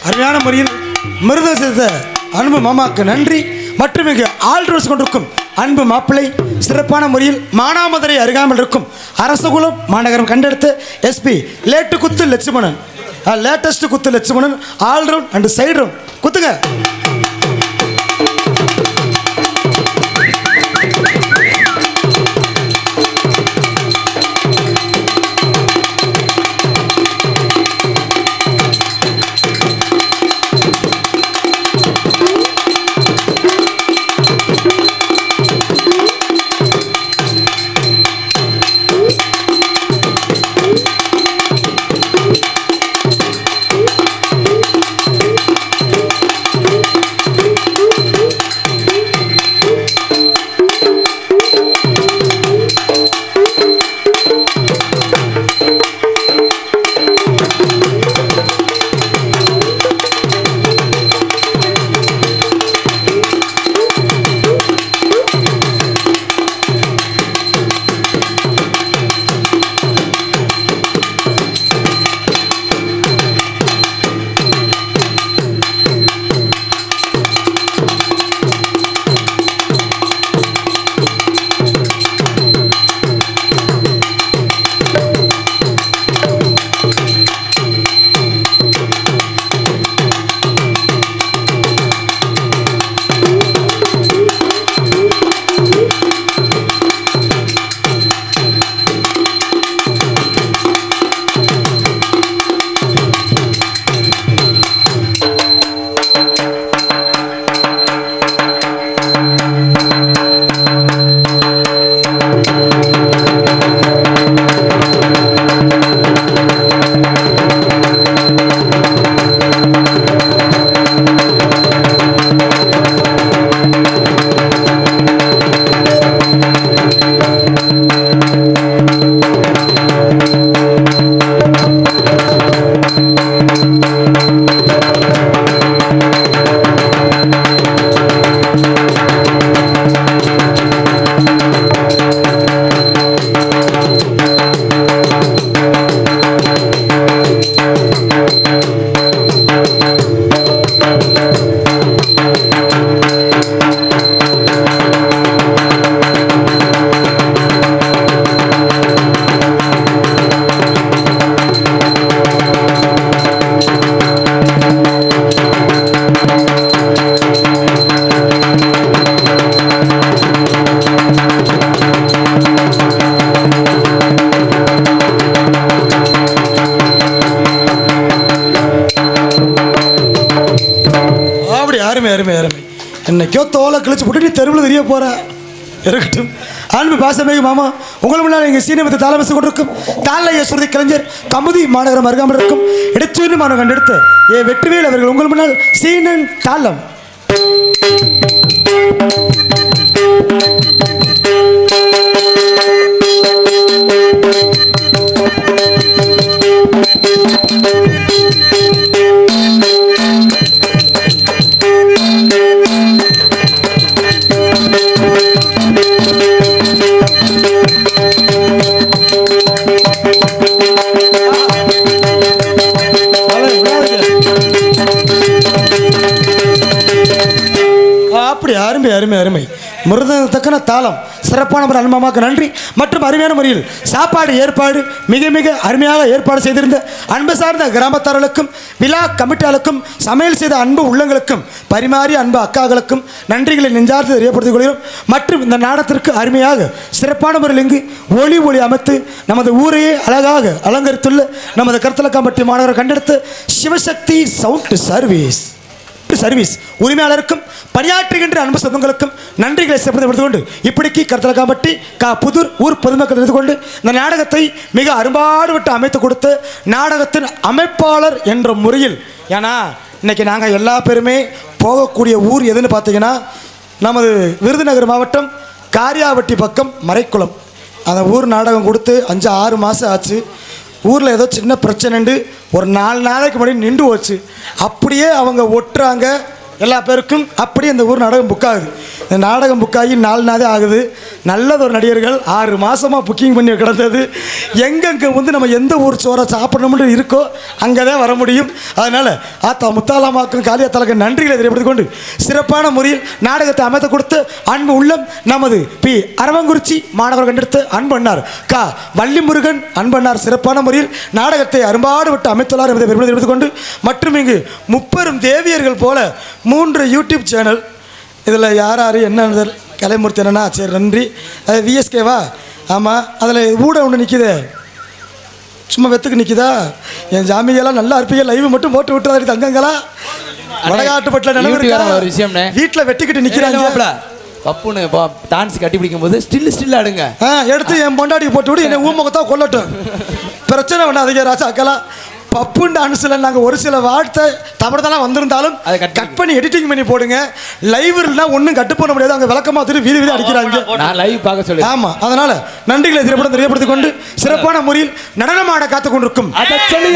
அருமையான முறையில் மிருதம் செய்த அன்பு மாமாக்கு நன்றி. மற்றும் இங்கு ஆல்ரோஸ் கொண்டிருக்கும் அன்பு மாப்பிள்ளை சிறப்பான முறையில் மானாமதுரை அருகாமல் இருக்கும் அரசகுலம் மாநகரம் கண்டெடுத்து எஸ்பி லேட்டு குத்து லட்சுமணன், லேட்டஸ்ட் குத்து Lakshmanan, all round and side round குத்துங்க. அருமை அருமை அருமை. என்னைக்கோ தோலை கிழிச்சு போட்டு நீ தெருவில் தெரிய போற இருக்கட்டும். அன்பு பாசமிகு மாமா, உங்கள் முன்னால் இங்கே சீனிமத்தை தாளமசு கொண்டிருக்கும் தாளைய சுருதி கலைஞர் கமுதி மாநகரம் அருகாமல் இருக்கும் இடைச்சூரி மாநகரம் கண்டெடுத்து ஏ வெற்றிவேல் அவர்கள் உங்கள் முன்னால் சீனன் தாளம். அப்படி அருமை அருமை அருமை. மிருதத்தக்கன தாளம் சிறப்பான ஒரு அன்பாமாக்கு நன்றி. மற்றும் அருமையான முறையில் சாப்பாடு ஏற்பாடு மிக மிக அருமையாக ஏற்பாடு செய்திருந்த அன்பு சார்ந்த கிராமத்தார்களுக்கும் விழா கமிட்டியாளருக்கும் சமையல் செய்த அன்பு உள்ளங்களுக்கும் பரிமாறிய அன்பு அக்காக்களுக்கும் நன்றிகளை நெஞ்சார்ந்து தெரியப்படுத்திக் கொள்கிறோம். மற்றும் இந்த நாடகத்திற்கு அருமையாக சிறப்பான முறையில் இங்கு ஒளி அமைத்து நமது ஊரையே அழகாக அலங்கரித்துள்ள நமது கருத்தலக்காம்பட்டி மாநகரம் கண்டெடுத்து சிவசக்தி சவுண்ட் சர்வீஸ் உரிமையாளருக்கும் பணியாற்றுகின்ற அன்பு சொந்தங்களுக்கும் நன்றிகளை சிறப்பு கொண்டு இப்படிக்கு கருத்தலக்காம்பட்டி புதூர் ஊர் பொதுமக்கள் இருந்து கொண்டு இந்த நாடகத்தை மிக அரும்பாடு விட்டு அமைத்து கொடுத்து நாடகத்தின் அமைப்பாளர் என்ற முறையில், ஏன்னா இன்னைக்கு நாங்கள் எல்லா பேருமே போகக்கூடிய ஊர் எதுன்னு பார்த்தீங்கன்னா நமது விருதுநகர் மாவட்டம் காரியாவட்டி பக்கம் மறைக்குளம். அந்த ஊர் நாடகம் கொடுத்து 5-6 மாதம் ஆச்சு. ஊரில் ஏதோ சின்ன பிரச்சனைண்டு ஒரு 4 நாளைக்கு முன்னாடி நின்று போச்சு. அப்படியே அவங்க ஒட்டுறாங்க எல்லா பேருக்கும். அப்படியே இந்த ஊர் நாடகம் புக் ஆகுது. இந்த நாடகம் புக் ஆகி 4 நாளே ஆகுது. நல்லதொரு நடிகர்கள் 6 மாதமாக புக்கிங் பண்ணி கிடந்தது. எங்கெங்கே வந்து நம்ம எந்த ஊர் சோறை சாப்பிடணும்னு இருக்கோ அங்கே தான் வர முடியும். அதனால் ஆத்தா முத்தாலாமாக்கும் காளியாத்தாளுக்கு நன்றிகளை தெரியப்படுத்திக் கொண்டு சிறப்பான முறையில் நாடகத்தை அமைத்து கொடுத்து அன்பு உள்ளம் நமது பி அரவங்குறிச்சி மாணவர் கண்டெடுத்து அன்பண்ணார் வள்ளிமுருகன் அன்பண்ணார் சிறப்பான முறையில் நாடகத்தை அரும்பாடு விட்டு அமைத்துள்ளார் என்பதை தெரிவித்துக் கொண்டு மற்றும் இங்கு 30 தேவியர்கள் போல 3 யூடியூப் சேனல். இதில் யார் யார் என்ன கலைமூர்த்தி என்னன்னா சரி நன்றி. அது விஎஸ்கேவா? ஆமாம். அதில் ஊட ஒன்று நிற்கிது, சும்மா வெத்துக்கு நிற்கிதா? என் ஜாமியெல்லாம் நல்லா இருப்பீங்க. லைவ் மட்டும் போட்டு விட்டுறாரு தங்கங்களா. வடகாட்டுப்பட்டில் நிலவு விஷயம் வீட்டில் வெட்டிக்கிட்டு நிற்கிறாங்க. பப்புன்னு டான்ஸ் கட்டி பிடிக்கும் போது ஸ்டில் அடுங்க எடுத்து என் பொண்டாட்டி போட்டு விட்டு என்னை ஊமகத்தா கொல்லட்டும். பிரச்சனை பண்ணாதீங்க ராசா அக்கெல்லாம். பப்புன் டான்ஸில் நாங்கள் ஒரு சில வார்த்தை தவறுதெல்லாம் வந்திருந்தாலும் அதை கட் பண்ணி எடிட்டிங் பண்ணி போடுங்க. லைவ்னா ஒன்றும் கட்டு பண்ண முடியாது. அங்கே விளக்கமாக திரும்பி வீதி அடிக்கிறாங்க. நான் லைவ் பார்க்க சொல்லி. ஆமாம். அதனால் நன்றிகளை தெரியப்படுத்திக் கொண்டு சிறப்பான முறையில் நடனமாட காத்துக் கொண்டிருக்கும்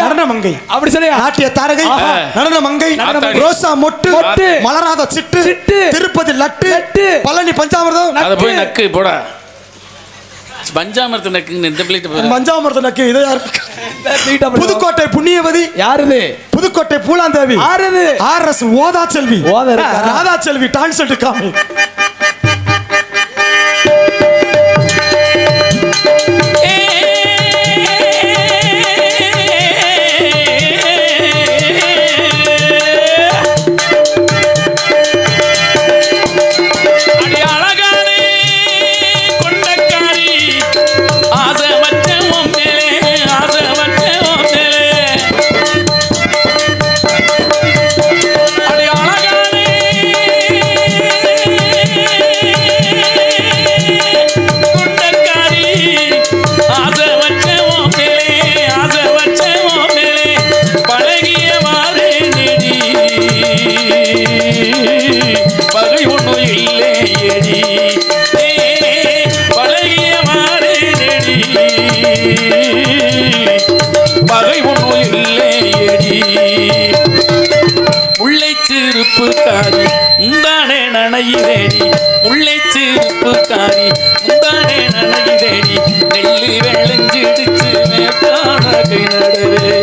நடன மங்கை, அப்படி சொல்லி நாட்டிய தாரகை நடன மங்கை, ரோசா மொட்டு, மலராத சிட்டு, திருப்பதி லட்டு, பழனி பஞ்சாமிர்தம், பஞ்சாமிரத்து நக்கு இந்த பிளேட் பஞ்சாமிரத்து நக்கு. இது யார்? புதுக்கோட்டை புண்ணியவதி யாருது? புதுக்கோட்டை பூலாந்தேவி யாருது? RS ஓதா செல்வி ராதா செல்வி டான்ஸ் காமி. காரி முந்தானே நனையிரேடி, முல்லை சிரிப்பு காரி முந்தானே நனையிரேடி, நெல்லு வெள்ளஞ்சிடுச்சு மேற்கான கை நடுவே.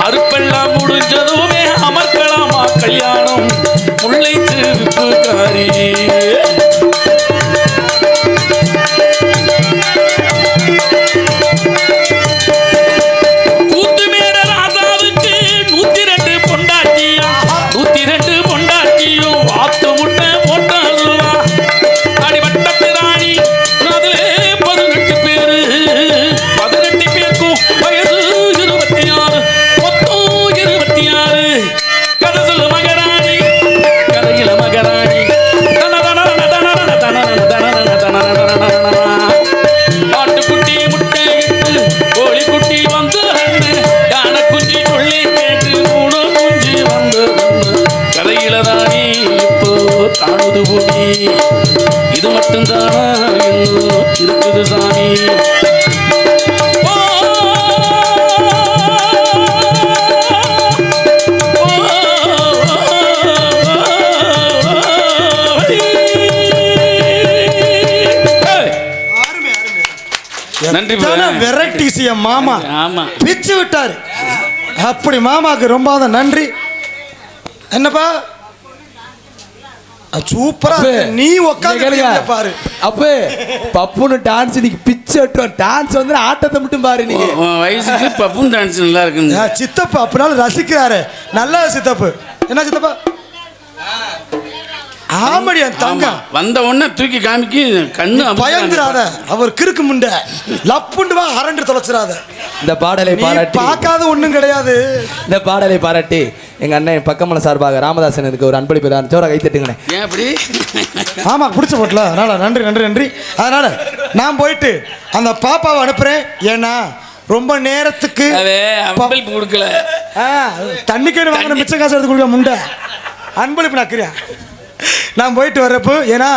அறுப்பெல்லாம் முடிஞ்சதுமே அமர்க்கலாமா கல்யாணம் முல்லை திருப்புக்காரி இது மட்டும்தானா இருக்குது சாமி நன்றி வெரைட்டிஸ் மாமா ஆமா பிச்சு விட்டாரு அப்படி மாமாக்கு ரொம்ப நன்றி என்னப்பா சூப்பரா நீ உட்கார்ந்து பாரு அப்ப பப்புனு டான்ஸ் நீ பிச்சு விட்டுறோம் டான்ஸ் வந்து ஆட்டத்தை மட்டும் பாரு நீ வயசுக்கு பப்புன் டான்ஸ் நல்லா இருக்கு சித்தப்பா அப்படினாலும் ரசிக்கிறாரு நல்ல சித்தப்பு என்ன சித்தப்பா ஆமடியா தங்கம் வந்த உடனே தூக்கி காமிக்கி கண்ணு பயந்துராத அவர் கிறுக்கு முண்டை லப்புண்டு வா அரண்டு தொலைச்சிராத இந்த பாடலை பாராட்டி பார்க்காத ஒண்ணும் கிடையாது இந்த பாடலை பாராட்டி எங்க அண்ணன் பக்கமல சார்பாக ராமதாசனுக்கு ஒரு அன்பளிப்பு தான் ஜோரா கை தட்டுங்கண்ணே ஏன் அப்படி ஆமா பிடிச்ச போட்டல அதனால நன்றி நன்றி நன்றி அதனால நான் போயிட்டு அந்த பாப்பாவை அனுப்புறேன் ஏன்னா ரொம்ப நேரத்துக்கு அன்பளிப்பு கொடுக்கல தண்ணிக்கு வாங்கின மிச்ச காசு எடுத்து கொடுக்க முண்டை அன்பளிப்பு நக்கிறியா நான் போயிட்டு வர்றப்போ ஏன்னா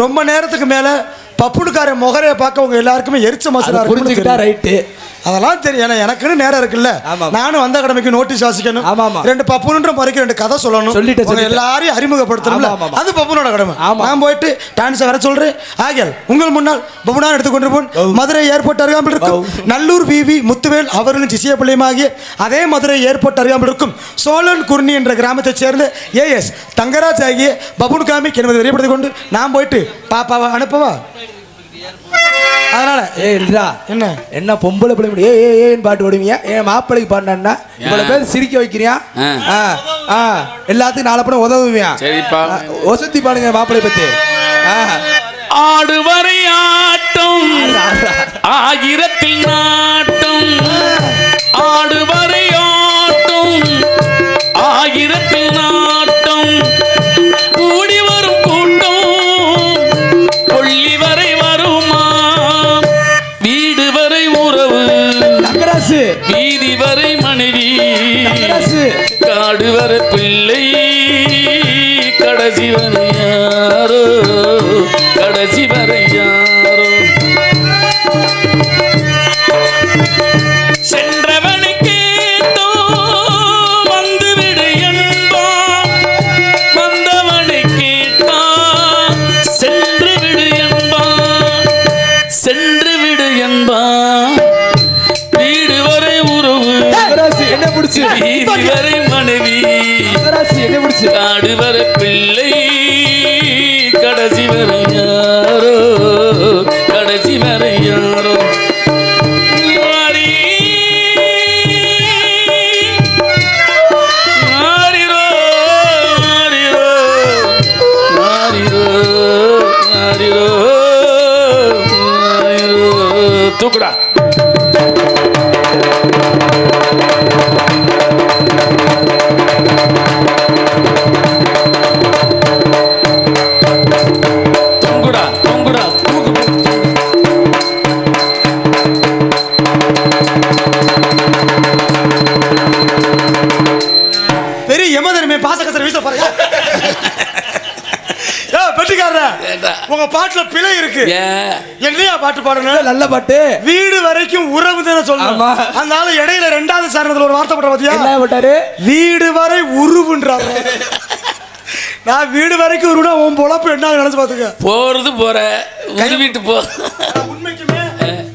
ரொம்ப நேரத்துக்கு மேல பப்புடுக்கார முகரையை பார்க்க உங்க எல்லாருக்குமே எரிச்ச மசாலா புரிஞ்சுக்கிட்டா ரைட்டு அதெல்லாம் தெரியும் எனக்குன்னு நேரம் இருக்குல்ல நானும் வந்த கடமைக்கு நோட்டீஸ் வாசிக்கணும் ரெண்டு பப்புன்ற முறைக்கு ரெண்டு கதை சொல்லணும் சொல்லிட்டு எல்லாரையும் அறிமுகப்படுத்தணும் அது பப்புனோட கடமை நான் போயிட்டு டான்ஸை வர சொல்றேன் ஆகியால் உங்கள் முன்னால் பப்புனா எடுத்துக்கொண்டு போன் மதுரை ஏர்போர்ட் அருகாமல் இருக்கும் நல்லூர் விவி முத்துவேல் அவர்களும் சிசிய பிள்ளையுமாகிய அதே மதுரை ஏர்போர்ட் அருகாமல் இருக்கும் சோழன் குர்னி என்ற கிராமத்தைச் சேர்ந்த ஏஎஸ் தங்கராஜ் ஆகிய பப்புன் காமிக் என்பதை தெரியப்படுத்திக் கொண்டு நான் போயிட்டு பாப்பாவை அனுப்பவா அதனால என்ன என்ன பொம்பளை பிள்ளை ஏன்னு பாட்டு ஓடுவீங்க ஏன் மாப்பிள்ளைக்கு பாடினா இவ்வளவு பேர் சிரிக்க வைக்கிறியா எல்லாத்துக்கும் நாலு படம் உதவுவியா சரிப்பா ஒசத்தி பாடுங்க மாப்பிள்ளை பத்தி ஆடு வரை ஆட்டம் ஆயிரத்தில் நாட்டம் ஆடு வரை ஆட்டம் ஆயிரத்தில் நாட்டம் கூடி வரும் கூட்டம் கொள்ளி வரை வருமா வீடு வரை உறவு வீதி வரை மனைவி காடு வரை பிள்ளை கடைசி வரை யாரோ கடைசி வரை யாரோ சென்றவனை கேட்டோ வந்து விடு என்பான் வந்தவனை கேட்டா சென்று விடு என்பான் சென்று விடு என்பான் வீடு வரை உறவு என்ன பிடிச்சி வீதி வரை மனைவி என்ன பிடிச்சி காடு வரை பிள்ளை கடைசி வரை யாரோ கடைசி வரை யாரோ தூக்குடா தொங்குடா தொங்குடா தூக்கு பெரிய யமதர்மே பாசகசர வீச பாருங்க உங்க பாட்டுல பிழை இருக்கு என்னையா பாட்டு பாடணும் நல்ல பாட்டு வீடு வரைக்கும் உறவு தானே சொல்லணும் அதனால இடையில ரெண்டாவது சாரணத்துல ஒரு வார்த்தை போட்ட பாத்தியா என்ன போட்டாரு வீடு வரை உருவுன்றாரு நான் வீடு வரைக்கும் உருவா உன் பொழப்பு என்ன நினைச்சு பாத்துக்க போறது போற வீட்டு போ உண்மைக்குமே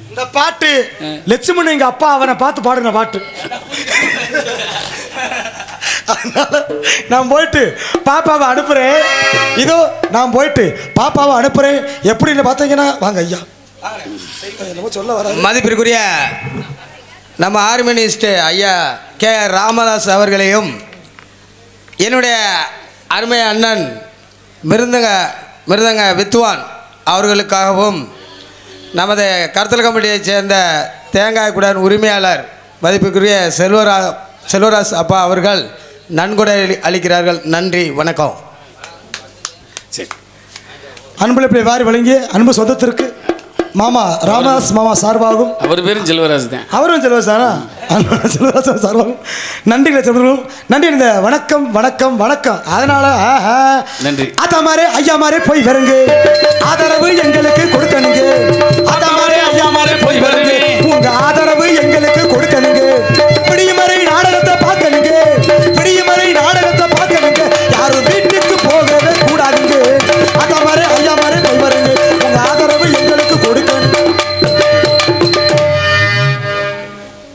இந்த பாட்டு லட்சுமணன் எங்க அப்பா அவனை பார்த்து பாடுன பாட்டு அதனால நான் போயிட்டு பாப்பாவை அனுப்புறேன். இதோ நான் போயிட்டு பாப்பாவை அனுப்புறேன். எப்படின்னு பார்த்தீங்கன்னா வாங்க ஐயா. என்னமோ சொல்ல வர மதிப்பிற்குரிய நம்ம ஆர்மினிஸ்ட் ஐயா கே ராமதாஸ் அவர்களையும் என்னுடைய அருமை அண்ணன் மிருதங்க வித்வான் அவர்களுக்காகவும் நமது கருத்தல் கமிட்டியைச் சேர்ந்த தேங்காய் குடன் உரிமையாளர் மதிப்புக்குரிய செல்வராஜ் அப்பா அவர்கள் நன்கொடை அளிக்கிறார்கள். நன்றி, வணக்கம். சரி, அன்பளிப்பை வாரி வழங்கிய அன்பு சொந்தத்திற்கு மாமா ராமதாஸ் மாமா சார்பாகும், அவர் பேரும் செல்வராஜ் தான். அவரும் செல்வராஜா செல்வராஜ் சார்பாகும் நன்றிகளை சொல்றோம். நன்றி. இந்த வணக்கம் வணக்கம் வணக்கம். அதனால நன்றி. அத்தா மாதிரி ஐயா மாதிரி போய் வருங்க, ஆதரவு எங்களுக்கு